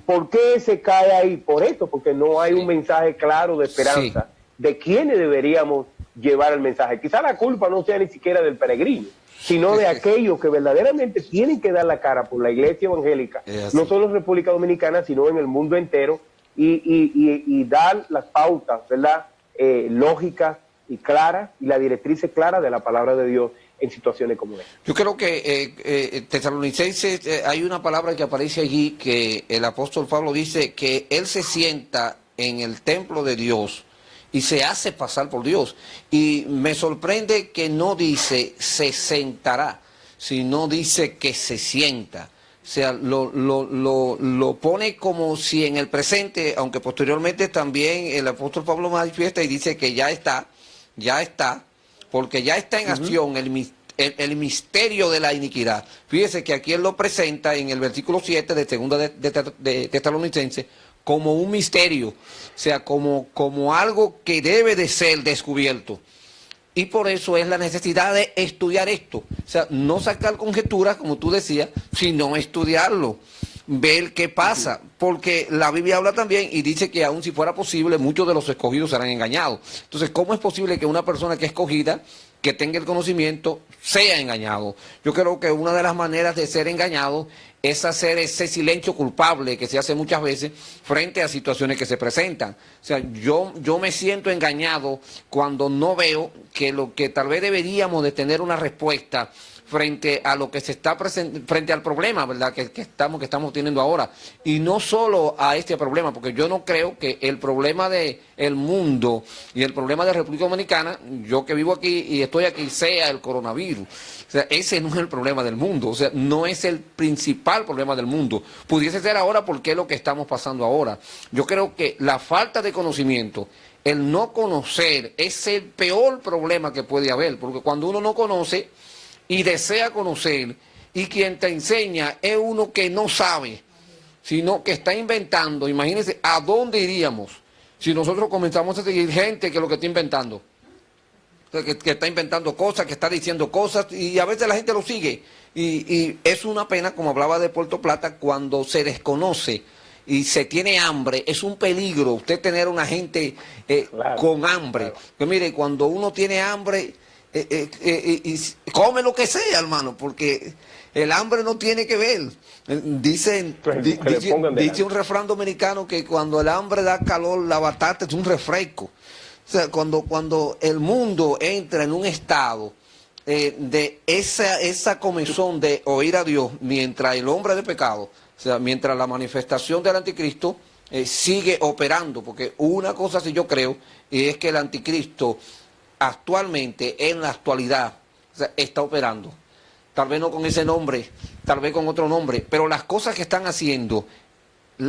¿por qué se cae ahí? Por esto, porque no hay un mensaje claro de esperanza de quiénes deberíamos llevar el mensaje. Quizá la culpa no sea ni siquiera del peregrino, sino de aquellos que verdaderamente tienen que dar la cara por la iglesia evangélica, no solo en República Dominicana, sino en el mundo entero, y dar las pautas, ¿verdad? Lógicas y claras, y la directriz clara de la palabra de Dios en situaciones como esta. Yo creo que Tesalonicenses, hay una palabra que aparece allí, que el apóstol Pablo dice que él se sienta en el templo de Dios y se hace pasar por Dios. Y me sorprende que no dice se sentará, sino dice que se sienta. O sea, lo pone como si en el presente, aunque posteriormente también el apóstol Pablo manifiesta y dice que ya está, porque ya está en acción el misterio de la iniquidad. Fíjese que aquí él lo presenta en el versículo 7 de segunda de Tesalonicenses como un misterio, o sea, como algo que debe de ser descubierto. Y por eso es la necesidad de estudiar esto. O sea, no sacar conjeturas, como tú decías, sino estudiarlo, ver qué pasa. Porque la Biblia habla también y dice que aun si fuera posible, muchos de los escogidos serán engañados. Entonces, ¿cómo es posible que una persona que es escogida, que tenga el conocimiento, sea engañado? Yo creo que una de las maneras de ser engañado es hacer ese silencio culpable que se hace muchas veces frente a situaciones que se presentan. O sea, yo me siento engañado cuando no veo que lo que tal vez deberíamos de tener una respuesta frente a lo que se está frente al problema, ¿verdad? Que estamos teniendo ahora. Y no solo a este problema, porque yo no creo que el problema del mundo y el problema de República Dominicana, yo que vivo aquí y estoy aquí, sea el coronavirus. O sea, ese no es el problema del mundo, o sea, no es el principal problema del mundo. Pudiese ser ahora porque es lo que estamos pasando ahora. Yo creo que la falta de conocimiento, el no conocer, es el peor problema que puede haber, porque cuando uno no conoce y desea conocer, y quien te enseña es uno que no sabe, sino que está inventando. Imagínense a dónde iríamos si nosotros comenzamos a seguir gente que lo que está inventando. Que está inventando cosas, que está diciendo cosas, y a veces la gente lo sigue. Y es una pena, como hablaba de Puerto Plata, cuando se desconoce y se tiene hambre, es un peligro usted tener una gente con hambre. Claro. Pues mire, cuando uno tiene hambre, y come lo que sea, hermano, porque el hambre no tiene que ver. Dice un refrán dominicano que cuando el hambre da calor, la batata es un refresco. O sea, cuando el mundo entra en un estado de esa comezón de oír a Dios, mientras el hombre de pecado, o sea, mientras la manifestación del anticristo sigue operando, porque una cosa sí yo creo, y es que el anticristo actualmente, en la actualidad, o sea, está operando. Tal vez no con ese nombre, tal vez con otro nombre, pero las cosas que están haciendo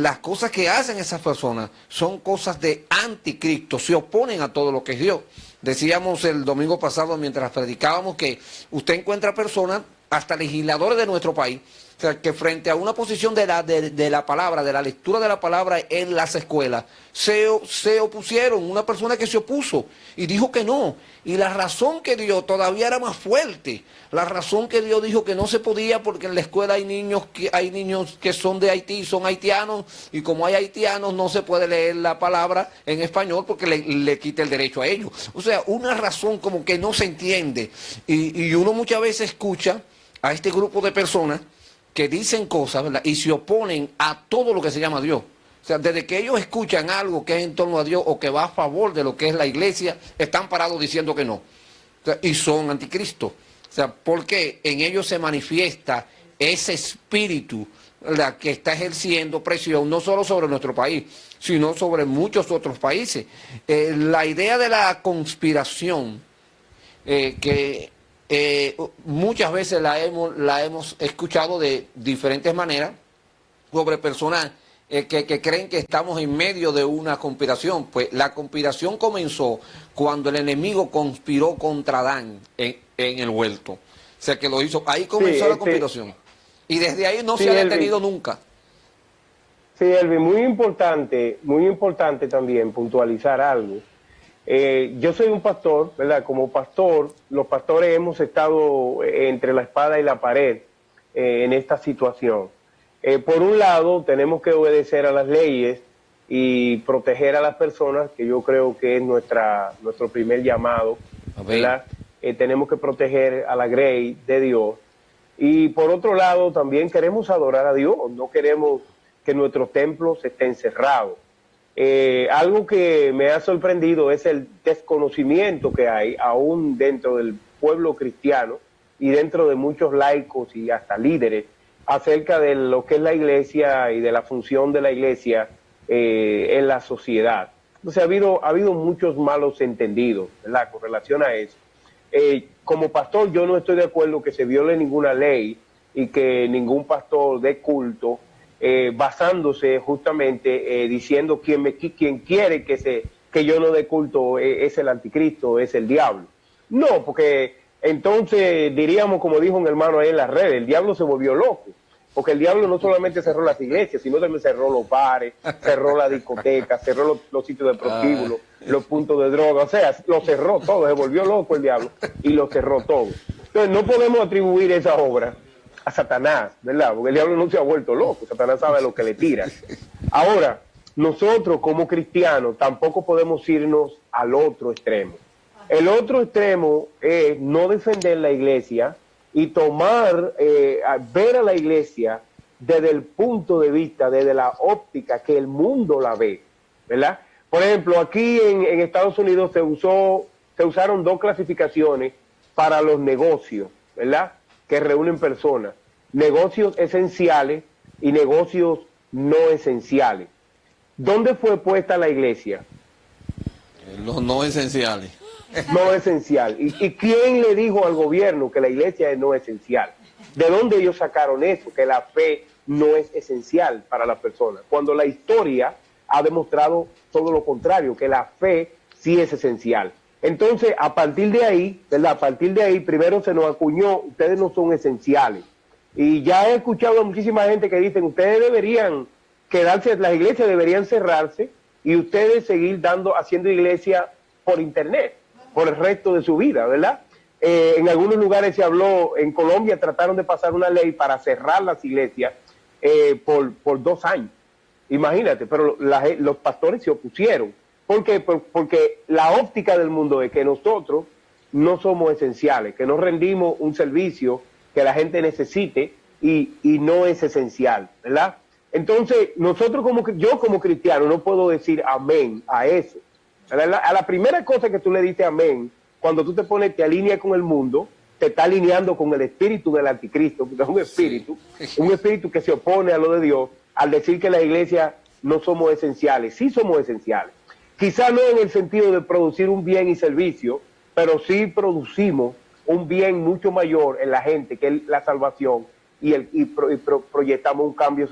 las cosas que hacen esas personas son cosas de anticristo, se oponen a todo lo que es Dios. Decíamos el domingo pasado mientras predicábamos que usted encuentra personas, hasta legisladores de nuestro país, o sea, que frente a una posición de la palabra, de la lectura de la palabra en las escuelas, se opusieron, una persona que se opuso y dijo que no. Y la razón que dio todavía era más fuerte. La razón que dio dijo que no se podía porque en la escuela hay niños que son de Haití, son haitianos, y como hay haitianos no se puede leer la palabra en español porque le quita el derecho a ellos. O sea, una razón como que no se entiende. Y uno muchas veces escucha a este grupo de personas que dicen cosas, ¿verdad?, y se oponen a todo lo que se llama Dios. O sea, desde que ellos escuchan algo que es en torno a Dios o que va a favor de lo que es la iglesia, están parados diciendo que no. O sea, y son anticristo. O sea, porque en ellos se manifiesta ese espíritu, ¿verdad?, que está ejerciendo presión no solo sobre nuestro país, sino sobre muchos otros países. La idea de la conspiración, muchas veces la hemos escuchado de diferentes maneras sobre personas que creen que estamos en medio de una conspiración. Pues la conspiración comenzó cuando el enemigo conspiró contra Adán en el huerto. O sea, que lo hizo, ahí comenzó la conspiración. Y desde ahí no se ha detenido nunca. Sí, Elvin, muy importante también puntualizar algo. Yo soy un pastor, ¿verdad? Como pastor, los pastores hemos estado entre la espada y la pared en esta situación. Por un lado, tenemos que obedecer a las leyes y proteger a las personas, que yo creo que es nuestro primer llamado, ¿verdad? Tenemos que proteger a la grey de Dios. Y por otro lado, también queremos adorar a Dios, no queremos que nuestros templos estén cerrados. Algo que me ha sorprendido es el desconocimiento que hay aún dentro del pueblo cristiano y dentro de muchos laicos y hasta líderes acerca de lo que es la iglesia y de la función de la iglesia en la sociedad. Entonces ha habido muchos malos entendidos, ¿verdad?, con relación a eso. Como pastor yo no estoy de acuerdo que se viole ninguna ley y que ningún pastor dé culto basándose justamente diciendo quien quiere que yo no dé culto es el anticristo, es el diablo. No, porque entonces diríamos, como dijo un hermano ahí en las redes, el diablo se volvió loco, porque el diablo no solamente cerró las iglesias, sino también cerró los bares, cerró la discoteca, cerró los sitios de prostíbulo, los puntos de droga, o sea, lo cerró todo, se volvió loco el diablo y lo cerró todo. Entonces no podemos atribuir esa obra a Satanás, ¿verdad? Porque el diablo no se ha vuelto loco, Satanás sabe lo que le tira. Ahora, nosotros como cristianos tampoco podemos irnos al otro extremo. El otro extremo es no defender la iglesia y ver a la iglesia desde el punto de vista, desde la óptica que el mundo la ve, ¿verdad? Por ejemplo, aquí en Estados Unidos se usaron dos clasificaciones para los negocios, ¿verdad?, que reúnen personas: negocios esenciales y negocios no esenciales. ¿Dónde fue puesta la iglesia? Los no esenciales. No esencial. ¿Y quién le dijo al gobierno que la iglesia es no esencial? ¿De dónde ellos sacaron eso? Que la fe no es esencial para las personas, cuando la historia ha demostrado todo lo contrario, que la fe sí es esencial. Entonces, a partir de ahí, ¿verdad?, a partir de ahí, primero se nos acuñó: ustedes no son esenciales. Y ya he escuchado a muchísima gente que dicen: ustedes deberían quedarse, las iglesias deberían cerrarse y ustedes seguir haciendo iglesia por internet por el resto de su vida, ¿verdad? En algunos lugares se habló, en Colombia trataron de pasar una ley para cerrar las iglesias por 2 años. Imagínate, pero los pastores se opusieron. ¿Por qué? Porque la óptica del mundo es que nosotros no somos esenciales, que no rendimos un servicio que la gente necesite y no es esencial, ¿verdad? Entonces, yo como cristiano no puedo decir amén a eso. A la primera cosa que tú le dices amén, cuando tú te alineas con el mundo, te está alineando con el espíritu del anticristo, porque es un espíritu que se opone a lo de Dios, al decir que la iglesia no somos esenciales. Sí somos esenciales. Quizá no en el sentido de producir un bien y servicio, pero sí producimos un bien mucho mayor en la gente, que es la salvación, y proyectamos un cambio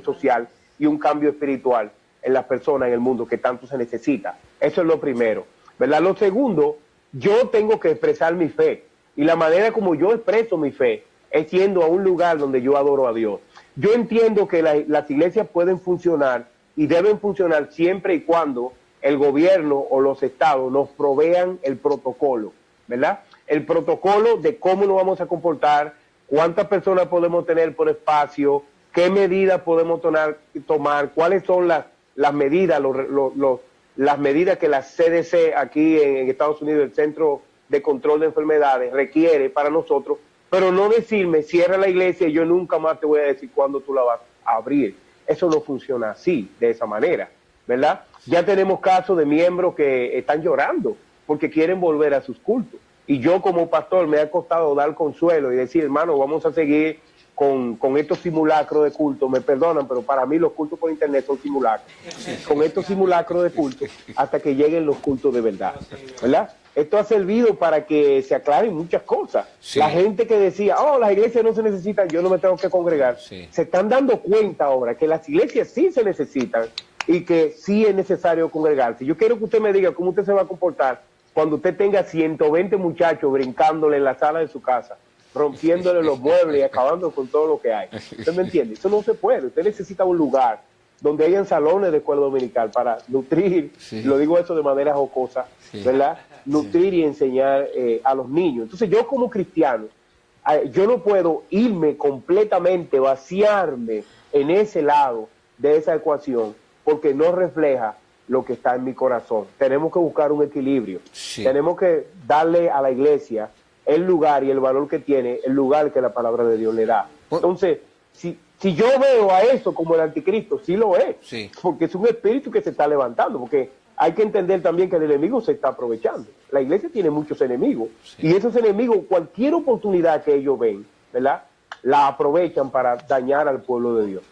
social y un cambio espiritual en las personas, en el mundo, que tanto se necesita. Eso es lo primero, ¿verdad? Lo segundo, yo tengo que expresar mi fe, y la manera como yo expreso mi fe es yendo a un lugar donde yo adoro a Dios. Yo entiendo que las iglesias pueden funcionar y deben funcionar siempre y cuando el gobierno o los estados nos provean el protocolo, ¿verdad? El protocolo de cómo nos vamos a comportar, cuántas personas podemos tener por espacio, qué medidas podemos tomar, cuáles son las medidas, las medidas que la CDC aquí en Estados Unidos, el Centro de Control de Enfermedades, requiere para nosotros, pero no decirme, cierra la iglesia y yo nunca más te voy a decir cuándo tú la vas a abrir. Eso no funciona así, de esa manera, ¿verdad? Ya tenemos casos de miembros que están llorando porque quieren volver a sus cultos. Y yo como pastor me ha costado dar consuelo y decir, hermano, vamos a seguir con estos simulacros de culto. Me perdonan, pero para mí los cultos por internet son simulacros. Con estos simulacros de culto hasta que lleguen los cultos de verdad, ¿verdad? Esto ha servido para que se aclaren muchas cosas. Sí. La gente que decía, oh, las iglesias no se necesitan, yo no me tengo que congregar. Sí. Se están dando cuenta ahora que las iglesias sí se necesitan y que sí es necesario congregarse. Yo quiero que usted me diga cómo usted se va a comportar cuando usted tenga 120 muchachos brincándole en la sala de su casa, rompiéndole los muebles y acabando con todo lo que hay. ¿Usted me entiende? Eso no se puede. Usted necesita un lugar donde hayan salones de escuela dominical para nutrir, sí. Lo digo eso de manera jocosa, sí. ¿Verdad? Nutrir sí. Y enseñar a los niños. Entonces yo como cristiano, yo no puedo irme completamente, vaciarme en ese lado de esa ecuación, porque no refleja lo que está en mi corazón. Tenemos que buscar un equilibrio. Sí. Tenemos que darle a la iglesia el lugar y el valor que tiene, el lugar que la palabra de Dios le da. Entonces, si yo veo a eso como el anticristo, sí lo es, sí. Porque es un espíritu que se está levantando, porque hay que entender también que el enemigo se está aprovechando. La iglesia tiene muchos enemigos, sí. Y esos enemigos, cualquier oportunidad que ellos ven, ¿verdad?, la aprovechan para dañar al pueblo de Dios.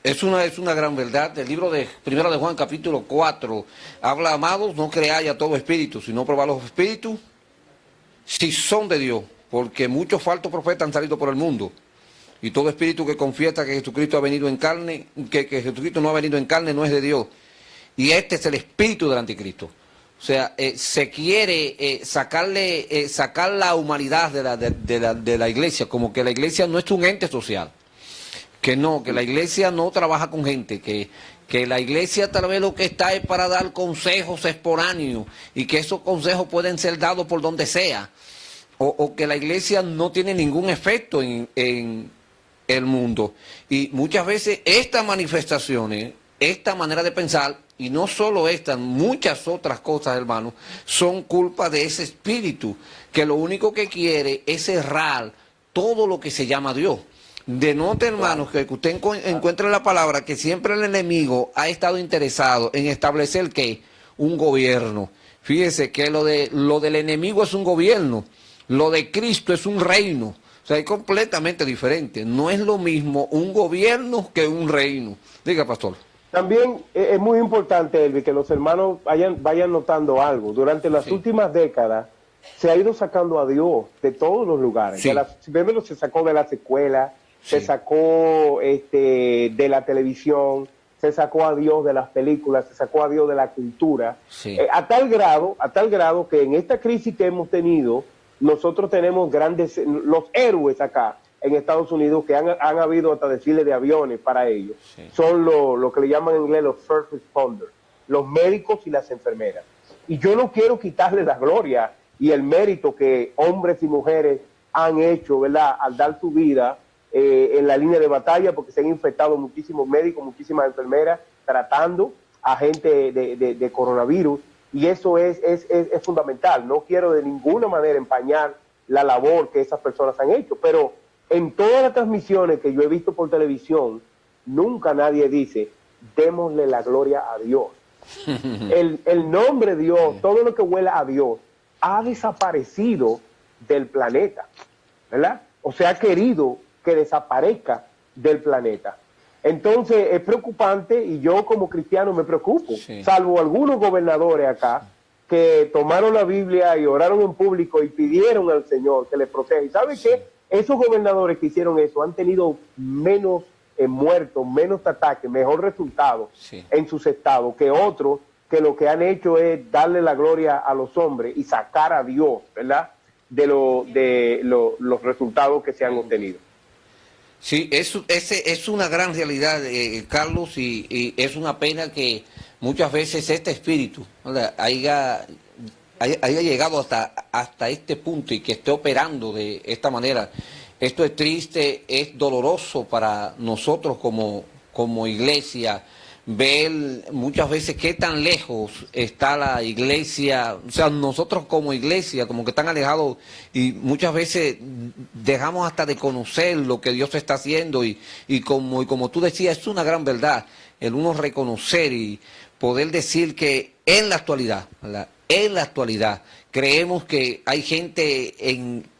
Es una gran verdad. El libro de 1 de Juan, capítulo 4, habla, amados, no creáis a todo espíritu, sino probad los espíritus si son de Dios, porque muchos falsos profetas han salido por el mundo. Y todo espíritu que confiesa que Jesucristo ha venido en carne, que Jesucristo no ha venido en carne, no es de Dios. Y este es el espíritu del anticristo. O sea, se quiere sacar la humanidad de la iglesia, como que la iglesia no es un ente social. Que no, que la iglesia no trabaja con gente, que la iglesia tal vez lo que está es para dar consejos esporáneos y que esos consejos pueden ser dados por donde sea. O que la iglesia no tiene ningún efecto en el mundo. Y muchas veces estas manifestaciones, esta manera de pensar, y no solo estas, muchas otras cosas, hermanos, son culpa de ese espíritu, que lo único que quiere es cerrar todo lo que se llama Dios. Denote, hermanos, que usted encuentre la palabra que siempre el enemigo ha estado interesado en establecer ¿qué? Un gobierno. Fíjese que lo del enemigo es un gobierno, lo de Cristo es un reino. O sea, es completamente diferente. No es lo mismo un gobierno que un reino. Diga, pastor. También es muy importante, Elvi, que los hermanos vayan notando algo. Durante las últimas décadas se ha ido sacando a Dios de todos los lugares. Sí. Primero se sacó de las escuelas, se sacó de la televisión, se sacó a Dios de las películas, se sacó a Dios de la cultura. Sí. A tal grado que en esta crisis que hemos tenido, nosotros tenemos los héroes acá en Estados Unidos, que han habido hasta desfiles de aviones para ellos, sí. Son lo que le llaman en inglés los first responders, los médicos y las enfermeras. Y yo no quiero quitarle la gloria y el mérito que hombres y mujeres han hecho, ¿verdad?, al dar su vida en la línea de batalla, porque se han infectado muchísimos médicos, muchísimas enfermeras, tratando a gente de coronavirus, y eso es fundamental. No quiero de ninguna manera empañar la labor que esas personas han hecho, pero en todas las transmisiones que yo he visto por televisión, nunca nadie dice, démosle la gloria a Dios. El nombre de Dios, todo lo que huela a Dios, ha desaparecido del planeta, ¿verdad? O sea, ha querido que desaparezca del planeta. Entonces es preocupante y yo como cristiano me preocupo, sí. Salvo algunos gobernadores acá que tomaron la Biblia y oraron en público y pidieron al Señor que les proteja. ¿Y sabe qué? Esos gobernadores que hicieron eso han tenido menos muertos, menos ataques, mejor resultado Sí. en sus estados que otros que lo que han hecho es darle la gloria a los hombres y sacar a Dios, ¿verdad? De los resultados que se han obtenido. Sí, es una gran realidad, Carlos, y es una pena que muchas veces este espíritu, ¿verdad?, haya llegado hasta este punto y que esté operando de esta manera. Esto es triste, es doloroso para nosotros como iglesia, ver muchas veces qué tan lejos está la iglesia, o sea, nosotros como iglesia, como que están alejados, y muchas veces dejamos hasta de conocer lo que Dios está haciendo, y como tú decías, es una gran verdad, el uno reconocer y poder decir que en la actualidad, ¿verdad?, en la actualidad, creemos que hay gente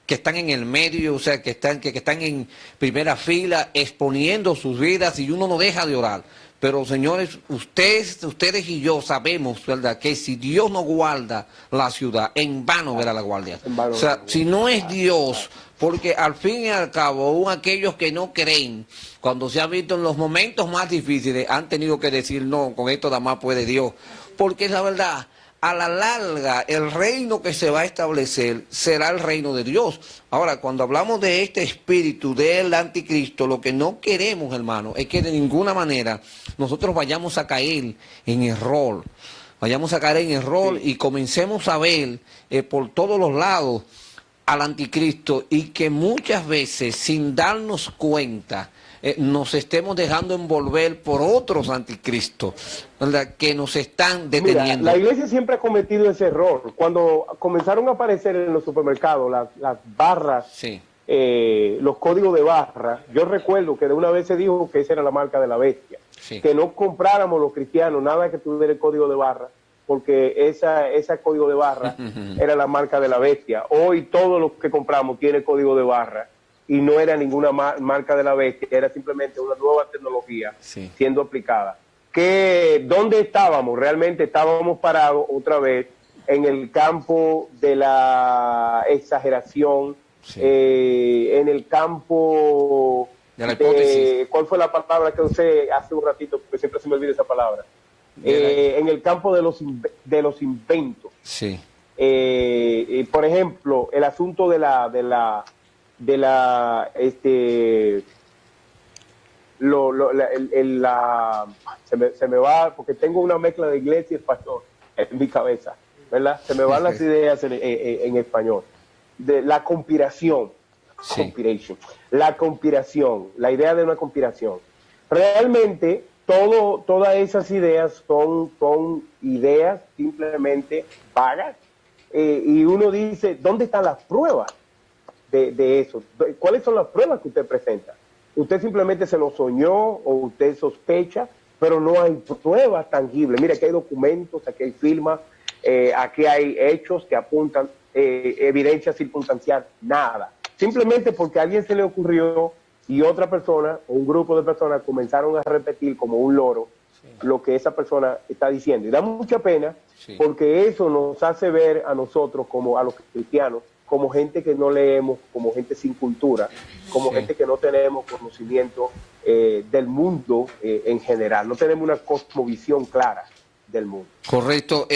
que están en el medio, o sea, que están en primera fila exponiendo sus vidas, y uno no deja de orar. Pero señores, ustedes y yo sabemos, ¿verdad?, que si Dios no guarda la ciudad, en vano verá la guardia. O sea, si no es Dios, porque al fin y al cabo, aún aquellos que no creen, cuando se han visto en los momentos más difíciles, han tenido que decir, no, con esto nada más puede Dios. Porque es la verdad, a la larga, el reino que se va a establecer será el reino de Dios. Ahora, cuando hablamos de este espíritu del anticristo, lo que no queremos, hermano, es que de ninguna manera nosotros vayamos a caer en error. Y comencemos a ver por todos los lados al anticristo, y que muchas veces, sin darnos cuenta, nos estemos dejando envolver por otros anticristos, ¿verdad?, que nos están deteniendo. Mira, la iglesia siempre ha cometido ese error. Cuando comenzaron a aparecer en los supermercados las barras, Sí. Los códigos de barra, yo recuerdo que de una vez se dijo que esa era la marca de la bestia. Sí. Que no compráramos los cristianos nada que tuviera el código de barra, porque ese código de barra era la marca de la bestia. Hoy todo lo que compramos tiene código de barra, y no era ninguna marca de la bestia, era simplemente una nueva tecnología Sí. siendo aplicada. ¿Dónde estábamos? Realmente estábamos parados otra vez en el campo de la exageración, Sí. en el campo De la hipótesis. ¿cuál fue la palabra que usé hace un ratito? Porque siempre se me olvida esa palabra. En el campo de los inventos. Sí. Por ejemplo, el asunto se me va, porque tengo una mezcla de inglés y español en mi cabeza, ¿verdad? Se me van las ideas en español. De la conspiración. Sí. La conspiración, la idea de una conspiración. Realmente, todas esas ideas son ideas simplemente vagas, y uno dice, ¿dónde están las pruebas de eso? ¿Cuáles son las pruebas que usted presenta? Usted simplemente se lo soñó o usted sospecha, pero no hay pruebas tangibles. Mira, aquí hay documentos, aquí hay firmas, aquí hay hechos que apuntan, evidencia circunstancial, nada. Simplemente porque a alguien se le ocurrió y otra persona o un grupo de personas comenzaron a repetir como un loro lo que esa persona está diciendo. Y da mucha pena, porque eso nos hace ver a nosotros, como a los cristianos, como gente que no leemos, como gente sin cultura, como gente que no tenemos conocimiento del mundo en general, no tenemos una cosmovisión clara del mundo. Correcto.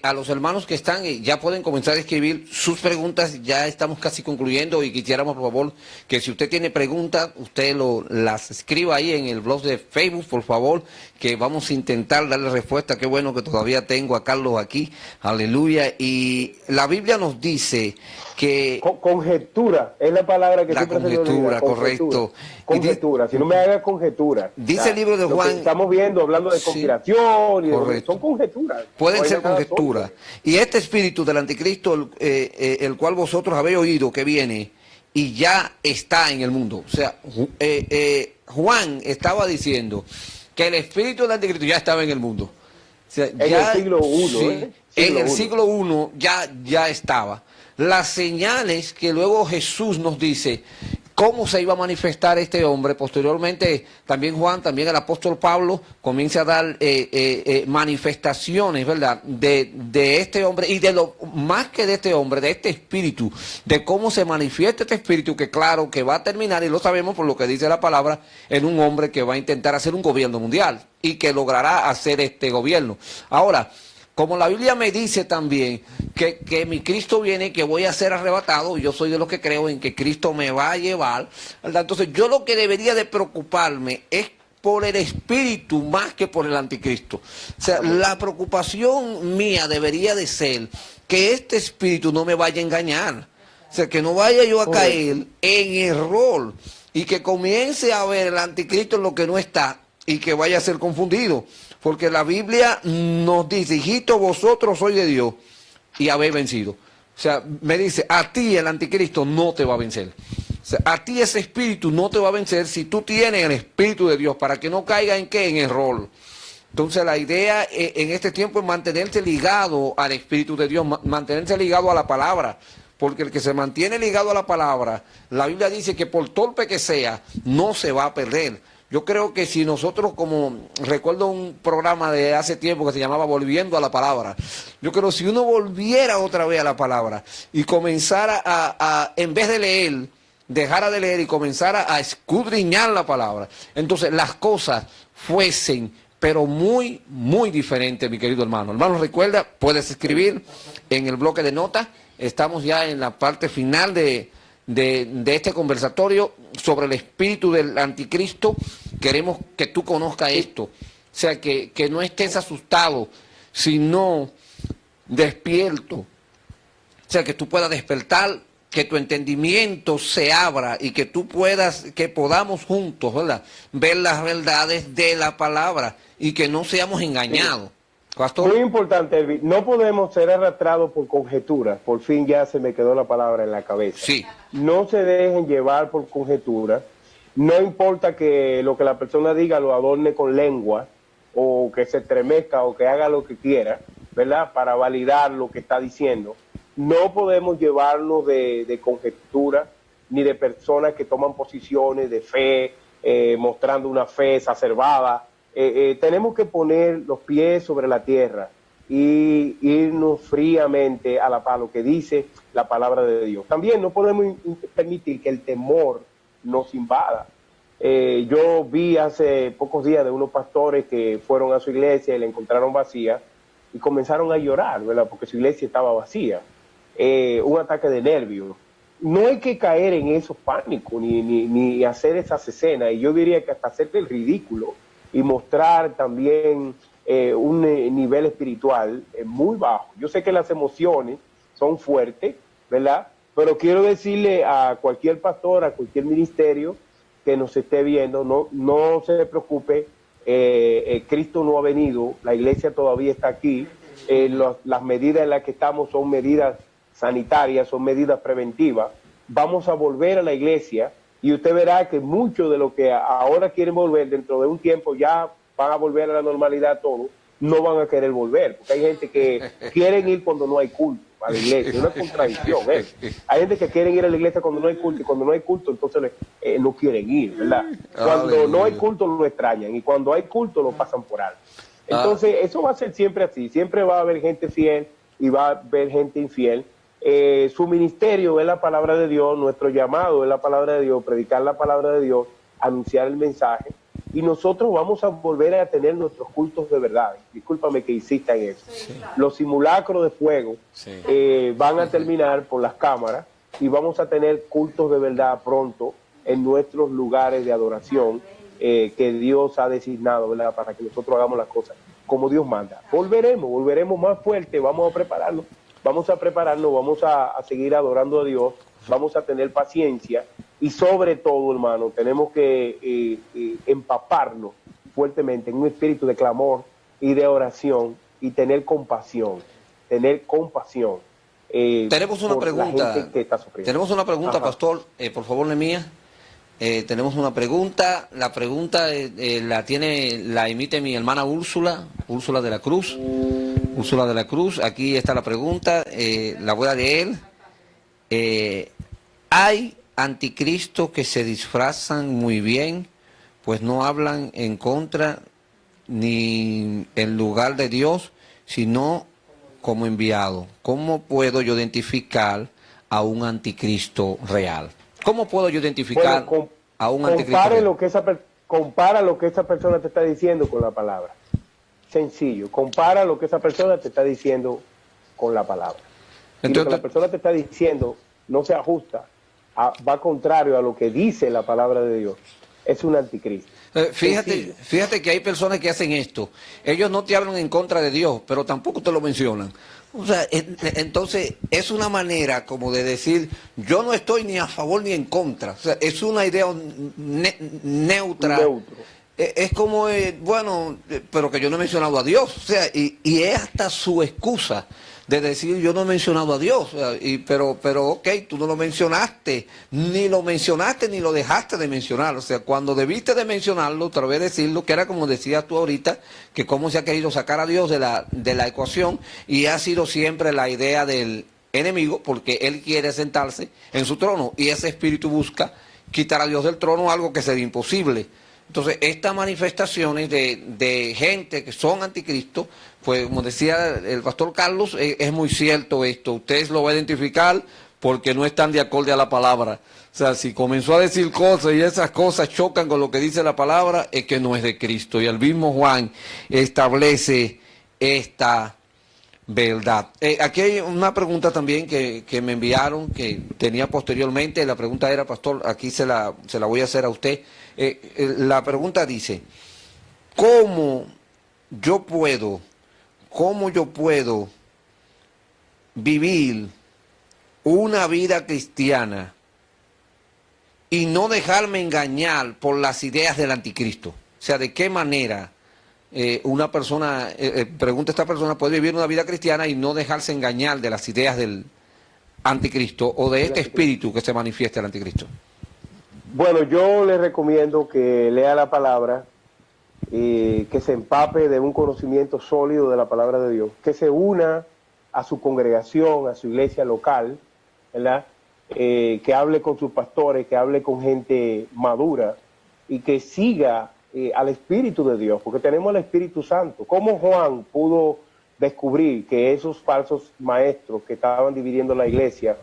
A los hermanos que están, ya pueden comenzar a escribir sus preguntas. Ya estamos casi concluyendo, y quisiéramos, por favor, que si usted tiene preguntas, usted las escriba ahí en el blog de Facebook, por favor, que vamos a intentar darle respuesta. Qué bueno que todavía tengo a Carlos aquí. Aleluya. Y la Biblia nos dice que... Conjetura es la palabra que la siempre se me olvida. conjetura, correcto. Conjetura, si no me haga conjetura. Dice el libro de Juan... Estamos viendo, hablando de conspiración, y correcto. son conjeturas. Pueden No hay ser nada conjeturas. sólido. Y este espíritu del anticristo, el cual vosotros habéis oído que viene y ya está en el mundo. O sea, Juan estaba diciendo que el espíritu del anticristo ya estaba en el mundo. O sea, En el siglo I, en el siglo I ya estaba. Las señales que luego Jesús nos dice, cómo se iba a manifestar este hombre. Posteriormente, también Juan, también el apóstol Pablo, comienza a dar manifestaciones, ¿verdad?, de este hombre, y de lo más que de este hombre, de este espíritu, de cómo se manifiesta este espíritu, que claro, que va a terminar, y lo sabemos por lo que dice la palabra, en un hombre que va a intentar hacer un gobierno mundial, y que logrará hacer este gobierno. Ahora, como la Biblia me dice también que mi Cristo viene, que voy a ser arrebatado, y yo soy de los que creo en que Cristo me va a llevar, ¿verdad? Entonces yo lo que debería de preocuparme es por el espíritu más que por el anticristo. O sea, la preocupación mía debería de ser que este espíritu no me vaya a engañar. O sea, que no vaya yo a caer en error y que comience a ver el anticristo en lo que no está y que vaya a ser confundido. Porque la Biblia nos dice, hijito, vosotros sois de Dios y habéis vencido. O sea, me dice, a ti el anticristo no te va a vencer. O sea, a ti ese espíritu no te va a vencer si tú tienes el espíritu de Dios, para que no caiga en qué, en error. Entonces la idea en este tiempo es mantenerse ligado al espíritu de Dios, mantenerse ligado a la palabra. Porque el que se mantiene ligado a la palabra, la Biblia dice que por torpe que sea, no se va a perder. Yo creo que si nosotros, como recuerdo un programa de hace tiempo que se llamaba Volviendo a la Palabra, yo creo que si uno volviera otra vez a la palabra y comenzara en vez de leer, dejara de leer y comenzara a escudriñar la palabra, entonces las cosas fuesen, pero muy, muy diferentes, mi querido hermano. Hermano, recuerda, puedes escribir en el bloque de notas. Estamos ya en la parte final de este conversatorio sobre el espíritu del anticristo. Queremos que tú conozcas esto, o sea, que no estés asustado, sino despierto, o sea, que tú puedas despertar, que tu entendimiento se abra y que tú puedas, que podamos juntos, ¿verdad?, ver las verdades de la palabra y que no seamos engañados. Pastor. Muy importante, Elvi, no podemos ser arrastrados por conjeturas. Por fin ya se me quedó la palabra en la cabeza. Sí. No se dejen llevar por conjeturas. No importa que lo que la persona diga lo adorne con lengua, o que se estremezca, o que haga lo que quiera, ¿verdad?, para validar lo que está diciendo. No podemos llevarnos de conjeturas, ni de personas que toman posiciones de fe, mostrando una fe exacerbada. Tenemos que poner los pies sobre la tierra y irnos fríamente a lo que dice la palabra de Dios. También no podemos permitir que el temor nos invada. Yo vi hace pocos días de unos pastores que fueron a su iglesia y la encontraron vacía y comenzaron a llorar, ¿verdad?, porque su iglesia estaba vacía. Un ataque de nervios. No hay que caer en esos pánicos ni hacer esas escenas, y yo diría que hasta hacer el ridículo y mostrar también un nivel espiritual muy bajo. Yo sé que las emociones son fuertes, ¿verdad?, pero quiero decirle a cualquier pastor, a cualquier ministerio que nos esté viendo, no se preocupe, Cristo no ha venido, la iglesia todavía está aquí, las medidas en las que estamos son medidas sanitarias, son medidas preventivas. Vamos a volver a la iglesia, y usted verá que muchos de los que ahora quieren volver, dentro de un tiempo ya van a volver a la normalidad todo, no van a querer volver, porque hay gente que quieren ir cuando no hay culto a la iglesia, es una contradicción. Hay gente que quieren ir a la iglesia cuando no hay culto, y cuando no hay culto entonces no quieren ir, ¿verdad? Cuando no hay culto lo extrañan, y cuando hay culto lo pasan por alto. Entonces eso va a ser siempre así, siempre va a haber gente fiel y va a haber gente infiel. Su ministerio es la palabra de Dios, nuestro llamado es la palabra de Dios, predicar la palabra de Dios, anunciar el mensaje, y nosotros vamos a volver a tener nuestros cultos de verdad. Discúlpame que insista en eso. Sí. Los simulacros de fuego van a terminar por las cámaras, y vamos a tener cultos de verdad pronto en nuestros lugares de adoración que Dios ha designado, ¿verdad?, para que nosotros hagamos las cosas como Dios manda. Volveremos más fuerte, vamos a prepararnos. Vamos a prepararnos, vamos a seguir adorando a Dios, vamos a tener paciencia, y sobre todo, hermano, tenemos que empaparnos fuertemente en un espíritu de clamor y de oración, y tener compasión. Tenemos una pregunta, Ajá. Pastor, por favor, Nehemías. Tenemos una pregunta. La pregunta la emite mi hermana Úrsula de la Cruz. Úrsula de la Cruz, aquí está la pregunta, la voy a leer. ¿Hay anticristos que se disfrazan muy bien, pues no hablan en contra ni en lugar de Dios, sino como enviado. ¿Cómo puedo yo identificar a un anticristo real? ¿Cómo puedo yo identificar a un anticristo real? Compara lo que esa persona te está diciendo con la palabra. Sencillo, compara lo que esa persona te está diciendo con la palabra. Y lo que la persona te está diciendo no se ajusta, va contrario a lo que dice la palabra de Dios. Es un anticristo. Fíjate que hay personas que hacen esto. Ellos no te hablan en contra de Dios, pero tampoco te lo mencionan. O sea, entonces es una manera como de decir, yo no estoy ni a favor ni en contra. O sea, es una idea neutra. Neutro. Es como, bueno, pero que yo no he mencionado a Dios. O sea, y es hasta su excusa de decir, yo no he mencionado a Dios. O sea, pero ok, tú no lo mencionaste, ni lo dejaste de mencionar. O sea, cuando debiste de mencionarlo, otra vez decirlo, que era como decías tú ahorita, que cómo se ha querido sacar a Dios de la ecuación, y ha sido siempre la idea del enemigo, porque él quiere sentarse en su trono, y ese espíritu busca quitar a Dios del trono, algo que sería imposible. Entonces, estas manifestaciones de gente que son anticristos, pues como decía el pastor Carlos, es muy cierto esto. Ustedes lo van a identificar porque no están de acorde a la palabra. O sea, si comenzó a decir cosas y esas cosas chocan con lo que dice la palabra, es que no es de Cristo. Y el mismo Juan establece esta verdad. Aquí hay una pregunta también que me enviaron, que tenía posteriormente. La pregunta era, pastor, aquí se la voy a hacer a usted. La pregunta dice, ¿cómo yo puedo vivir una vida cristiana y no dejarme engañar por las ideas del anticristo? O sea, ¿de qué manera una persona, pregunta esta persona, puede vivir una vida cristiana y no dejarse engañar de las ideas del anticristo o de este espíritu que se manifiesta el anticristo? Bueno, yo le recomiendo que lea la palabra, que se empape de un conocimiento sólido de la palabra de Dios, que se una a su congregación, a su iglesia local, ¿verdad? Que hable con sus pastores, que hable con gente madura y que siga al Espíritu de Dios, porque tenemos el Espíritu Santo. ¿Cómo Juan pudo descubrir que esos falsos maestros que estaban dividiendo la iglesia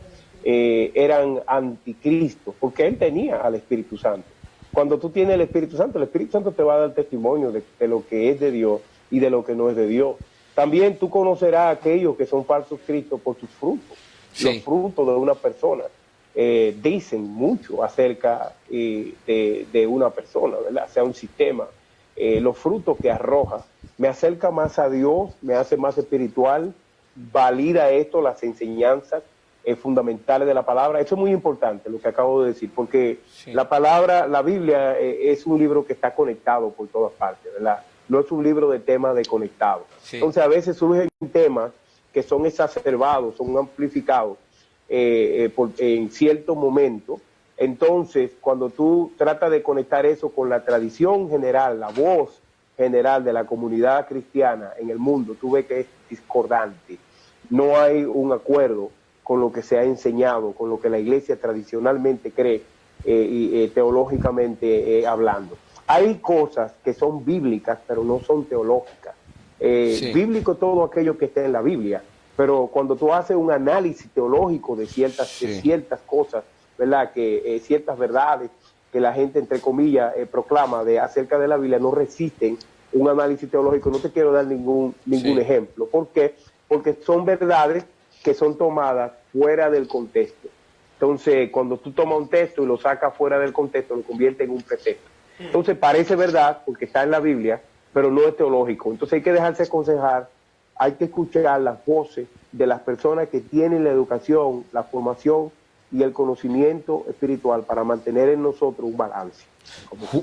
eran anticristos? Porque él tenía al Espíritu Santo. Cuando tú tienes el Espíritu Santo te va a dar testimonio de lo que es de Dios y de lo que no es de Dios. También tú conocerás a aquellos que son falsos cristos por sus frutos. Sí. Los frutos de una persona dicen mucho acerca de una persona, ¿verdad? Sea un sistema. Los frutos que arroja me acerca más a Dios, me hace más espiritual, valida esto, las enseñanzas fundamentales de la palabra. Eso es muy importante lo que acabo de decir, porque sí, la palabra, la Biblia es un libro que está conectado por todas partes, ¿verdad? No es un libro de temas desconectados. Sí. Entonces a veces surgen temas que son exacerbados, son amplificados en cierto momento. Entonces cuando tú tratas de conectar eso con la tradición general, la voz general de la comunidad cristiana en el mundo, tú ves que es discordante. No hay un acuerdo con lo que se ha enseñado, con lo que la iglesia tradicionalmente cree y teológicamente hablando. Hay cosas que son bíblicas, pero no son teológicas. Sí. Bíblico todo aquello que está en la Biblia, pero cuando tú haces un análisis teológico de ciertas cosas, ¿verdad? Que ciertas verdades que la gente, entre comillas, proclama acerca de la Biblia, no resisten un análisis teológico. No te quiero dar ningún sí, ejemplo. ¿Por qué? Porque son verdades que son tomadas fuera del contexto. Entonces, cuando tú tomas un texto y lo sacas fuera del contexto, lo convierte en un pretexto. Entonces, parece verdad porque está en la Biblia, pero no es teológico. Entonces, hay que dejarse aconsejar, hay que escuchar las voces de las personas que tienen la educación, la formación y el conocimiento espiritual para mantener en nosotros un balance.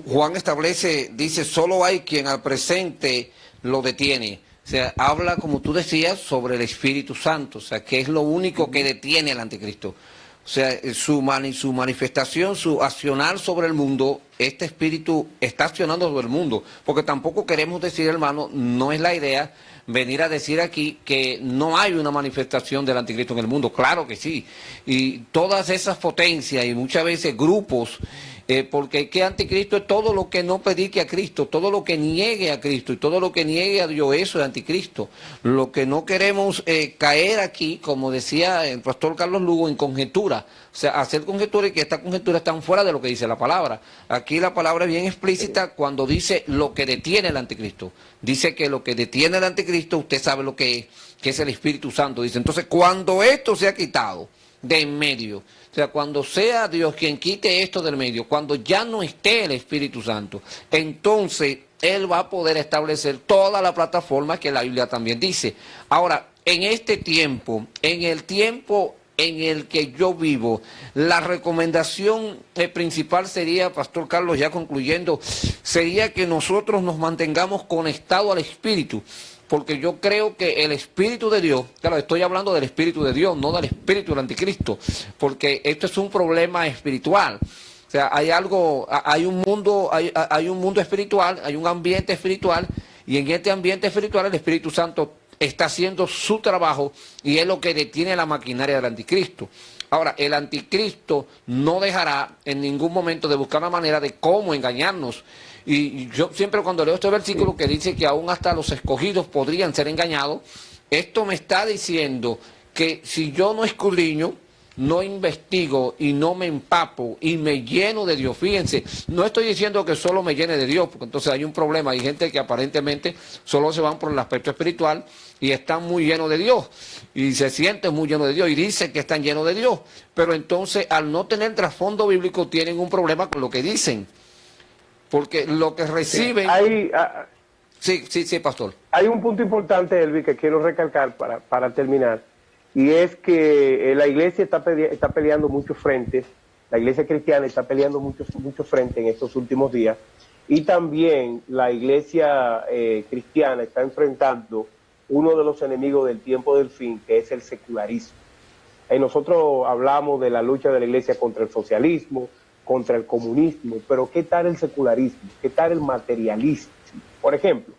Juan establece, dice, solo hay quien al presente lo detiene. O sea, habla, como tú decías, sobre el Espíritu Santo, o sea, que es lo único que detiene al anticristo. O sea, su manifestación, su accionar sobre el mundo, este espíritu está accionando sobre el mundo, porque tampoco queremos decir, hermano, no es la idea, venir a decir aquí que no hay una manifestación del anticristo en el mundo. Claro que sí. Y todas esas potencias y muchas veces grupos, porque ¿qué anticristo? Es todo lo que no predique a Cristo, todo lo que niegue a Cristo y todo lo que niegue a Dios, eso es anticristo. Lo que no queremos caer aquí, como decía el pastor Carlos Lugo, en conjetura. O sea, hacer conjeturas y que estas conjeturas están fuera de lo que dice la palabra. Aquí la palabra es bien explícita cuando dice lo que detiene el anticristo. Dice que lo que detiene el anticristo, usted sabe lo que es el Espíritu Santo. Dice, entonces, cuando esto se ha quitado de en medio, o sea, cuando sea Dios quien quite esto del medio, cuando ya no esté el Espíritu Santo, entonces Él va a poder establecer toda la plataforma que la Biblia también dice. Ahora, en este tiempo, en el tiempo en el que yo vivo, la recomendación principal sería, Pastor Carlos, ya concluyendo, sería que nosotros nos mantengamos conectados al Espíritu. Porque yo creo que el Espíritu de Dios, claro, estoy hablando del Espíritu de Dios, no del Espíritu del Anticristo, porque esto es un problema espiritual. O sea, hay un mundo espiritual, hay un ambiente espiritual, y en este ambiente espiritual el Espíritu Santo está haciendo su trabajo y es lo que detiene la maquinaria del Anticristo. Ahora, el Anticristo no dejará en ningún momento de buscar una manera de cómo engañarnos. Y yo siempre cuando leo este versículo que dice que aún hasta los escogidos podrían ser engañados, esto me está diciendo que si yo no escudriño, no investigo y no me empapo y me lleno de Dios, fíjense, no estoy diciendo que solo me llene de Dios, porque entonces hay un problema, hay gente que aparentemente solo se van por el aspecto espiritual y están muy llenos de Dios y se sienten muy llenos de Dios y dicen que están llenos de Dios, pero entonces al no tener trasfondo bíblico tienen un problema con lo que dicen. Porque lo que reciben... Sí, pastor. Hay un punto importante, Elvi, que quiero recalcar para terminar, y es que la iglesia está peleando muchos frentes, la iglesia cristiana está peleando muchos frentes en estos últimos días, y también la iglesia cristiana está enfrentando uno de los enemigos del tiempo del fin, que es el secularismo. Nosotros hablamos de la lucha de la iglesia contra el socialismo, contra el comunismo, pero ¿qué tal el secularismo? ¿Qué tal el materialismo? Por ejemplo,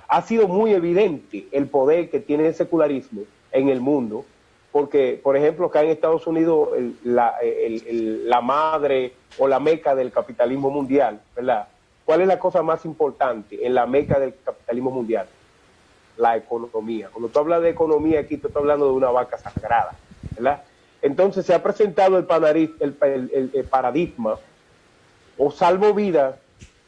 ha sido muy evidente el poder que tiene el secularismo en el mundo, porque, por ejemplo, acá en Estados Unidos, la madre o la meca del capitalismo mundial, ¿verdad? ¿Cuál es la cosa más importante en la meca del capitalismo mundial? La economía. Cuando tú hablas de economía aquí, tú estás hablando de una vaca sagrada, ¿verdad? Entonces se ha presentado el paradigma, o salvo vida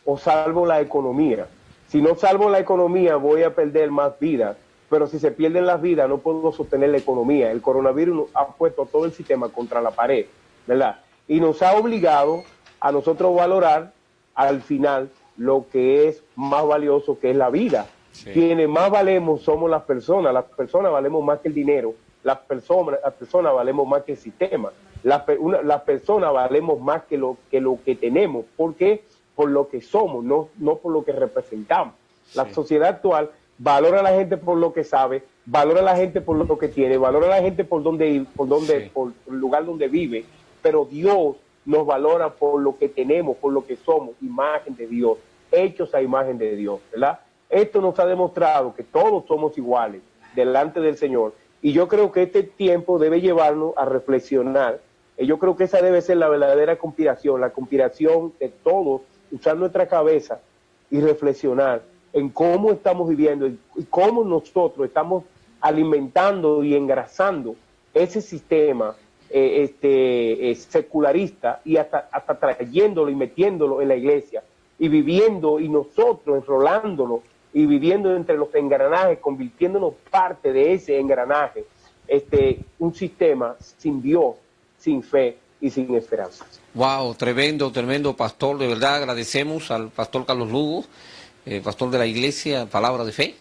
o salvo la economía. Si no salvo la economía voy a perder más vidas, pero si se pierden las vidas no puedo sostener la economía. El coronavirus ha puesto todo el sistema contra la pared, ¿verdad? Y nos ha obligado a nosotros valorar al final lo que es más valioso, que es la vida. Sí. Quienes más valemos somos las personas valemos más que el dinero. Las personas valemos más que el sistema. Las personas valemos más que lo que tenemos. ¿Por qué? Por lo que somos, no por lo que representamos. Sí. La sociedad actual valora a la gente por lo que sabe, valora a la gente por lo que tiene, valora a la gente por el lugar donde vive, pero Dios nos valora por lo que tenemos, por lo que somos, imagen de Dios, hechos a imagen de Dios, ¿verdad? Esto nos ha demostrado que todos somos iguales delante del Señor. Y yo creo que este tiempo debe llevarnos a reflexionar. Yo creo que esa debe ser la verdadera conspiración, la conspiración de todos, usar nuestra cabeza y reflexionar en cómo estamos viviendo y cómo nosotros estamos alimentando y engrasando ese sistema secularista y hasta trayéndolo y metiéndolo en la iglesia y viviendo y nosotros enrolándolo y viviendo entre los engranajes, convirtiéndonos parte de ese engranaje, un sistema sin Dios, sin fe y sin esperanza. Wow, tremendo pastor, de verdad agradecemos al pastor Carlos Lugo, pastor de la iglesia Palabra de Fe.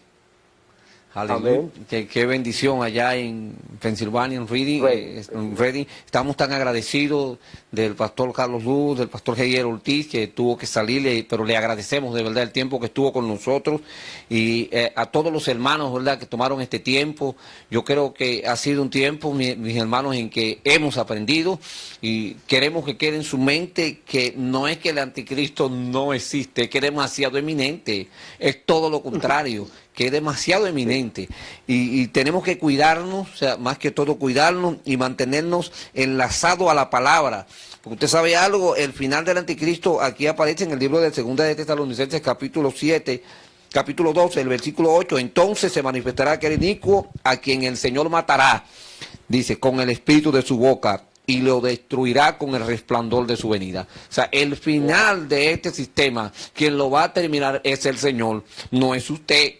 Aleluya. Qué bendición allá en Pensilvania, en Reading. Estamos tan agradecidos del pastor Carlos Luz, del pastor Javier Ortiz, que tuvo que salir, pero le agradecemos de verdad el tiempo que estuvo con nosotros y a todos los hermanos, ¿verdad?, que tomaron este tiempo. Yo creo que ha sido un tiempo, mis hermanos, en que hemos aprendido y queremos que quede en su mente que no es que el anticristo no existe, que es demasiado eminente, es todo lo contrario. que es demasiado eminente y tenemos que cuidarnos, o sea, más que todo cuidarnos y mantenernos enlazados a la palabra. Porque usted sabe algo, el final del anticristo aquí aparece en el libro de Segunda de Tesalonicenses capítulo 7, capítulo 12, el versículo 8, entonces se manifestará aquel inicuo a quien el Señor matará, dice, con el espíritu de su boca, y lo destruirá con el resplandor de su venida. O sea, el final de este sistema, quien lo va a terminar es el Señor, no es usted.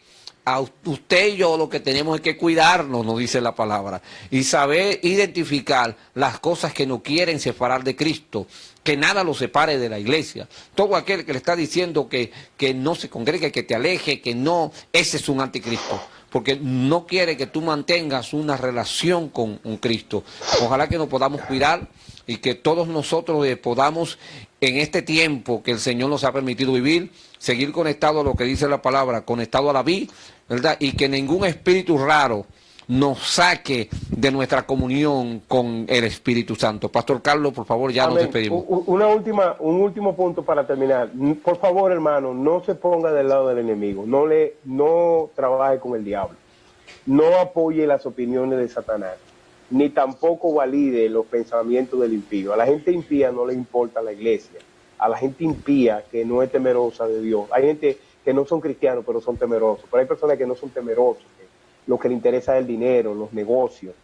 A usted y yo lo que tenemos es que cuidarnos, nos dice la palabra, y saber identificar las cosas que nos quieren separar de Cristo, que nada lo separe de la iglesia. Todo aquel que le está diciendo que no se congregue, que te aleje, que no, ese es un anticristo, porque no quiere que tú mantengas una relación con Cristo. Ojalá que nos podamos cuidar y que todos nosotros podamos, en este tiempo que el Señor nos ha permitido vivir, seguir conectado a lo que dice la palabra, conectado a la vida, ¿verdad? Y que ningún espíritu raro nos saque de nuestra comunión con el Espíritu Santo. Pastor Carlos, por favor, ya nos despedimos. Un último punto para terminar. Por favor, hermano, no se ponga del lado del enemigo, no trabaje con el diablo, no apoye las opiniones de Satanás, ni tampoco valide los pensamientos del impío. A la gente impía no le importa la iglesia, a la gente impía que no es temerosa de Dios. Hay gente que no son cristianos pero son temerosos, pero hay personas que no son temerosos, lo que le interesa es el dinero, los negocios.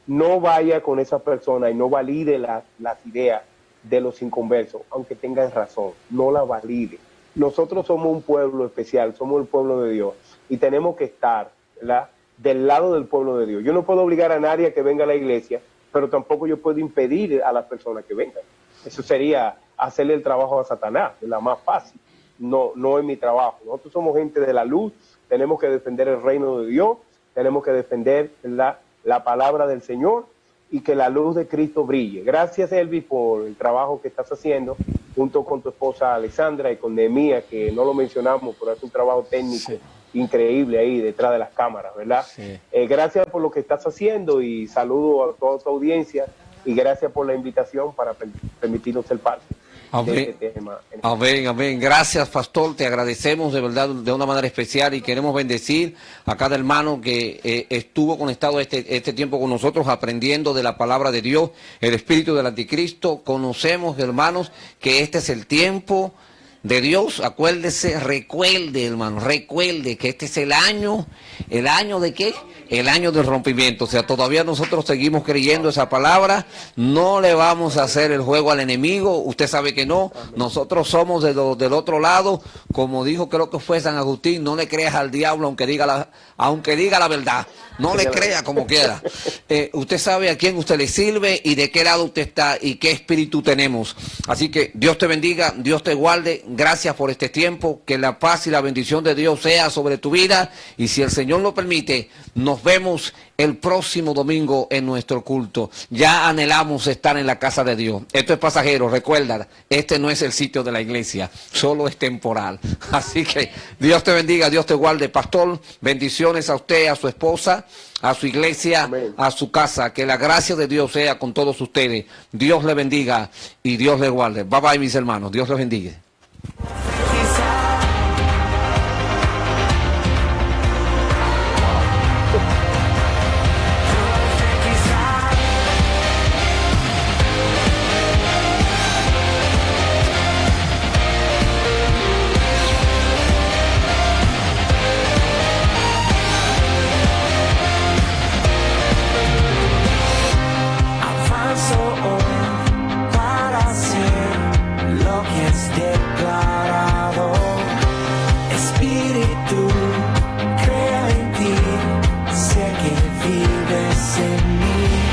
No vaya con esa persona y no valide las ideas de los inconversos, aunque tengan razón, no la valide. Nosotros somos un pueblo especial, somos el pueblo de Dios y tenemos que estar, ¿verdad?, del lado del pueblo de Dios. Yo no puedo obligar a nadie a que venga a la iglesia, pero tampoco yo puedo impedir a las personas que vengan. Eso sería hacerle el trabajo a Satanás, es la más fácil. No es mi trabajo. Nosotros somos gente de la luz, tenemos que defender el reino de Dios, tenemos que defender la palabra del Señor y que la luz de Cristo brille. Gracias, Elvis, por el trabajo que estás haciendo junto con tu esposa Alexandra y con Nehemías, que no lo mencionamos, pero es un trabajo técnico increíble ahí detrás de las cámaras, ¿verdad? Sí. Gracias por lo que estás haciendo y saludo a toda tu audiencia y gracias por la invitación para permitirnos ser parte. Amén. Amén, amén. Gracias, pastor. Te agradecemos de verdad de una manera especial y queremos bendecir a cada hermano que estuvo conectado este tiempo con nosotros aprendiendo de la palabra de Dios, el espíritu del anticristo. Conocemos, hermanos, que este es el tiempo de Dios. Acuérdese, recuerde, hermano, recuerde que este es ¿el año de qué? El año del rompimiento. O sea, todavía nosotros seguimos creyendo esa palabra, no le vamos a hacer el juego al enemigo, usted sabe que no, nosotros somos del otro lado, como dijo, creo que fue San Agustín, no le creas al diablo aunque diga la verdad, no le crea como quiera. Usted sabe a quién usted le sirve y de qué lado usted está y qué espíritu tenemos. Así que Dios te bendiga, Dios te guarde, gracias por este tiempo, que la paz y la bendición de Dios sea sobre tu vida y si el Señor lo permite, nos vemos el próximo domingo en nuestro culto. Ya anhelamos estar en la casa de Dios. Esto es pasajero, recuerda, este no es el sitio de la iglesia, solo es temporal. Así que Dios te bendiga, Dios te guarde. Pastor, bendiciones a usted, a su esposa, a su iglesia, amén, a su casa. Que la gracia de Dios sea con todos ustedes. Dios le bendiga y Dios le guarde. Bye bye, mis hermanos. Dios les bendiga. Creo en ti, sé que vives en mí.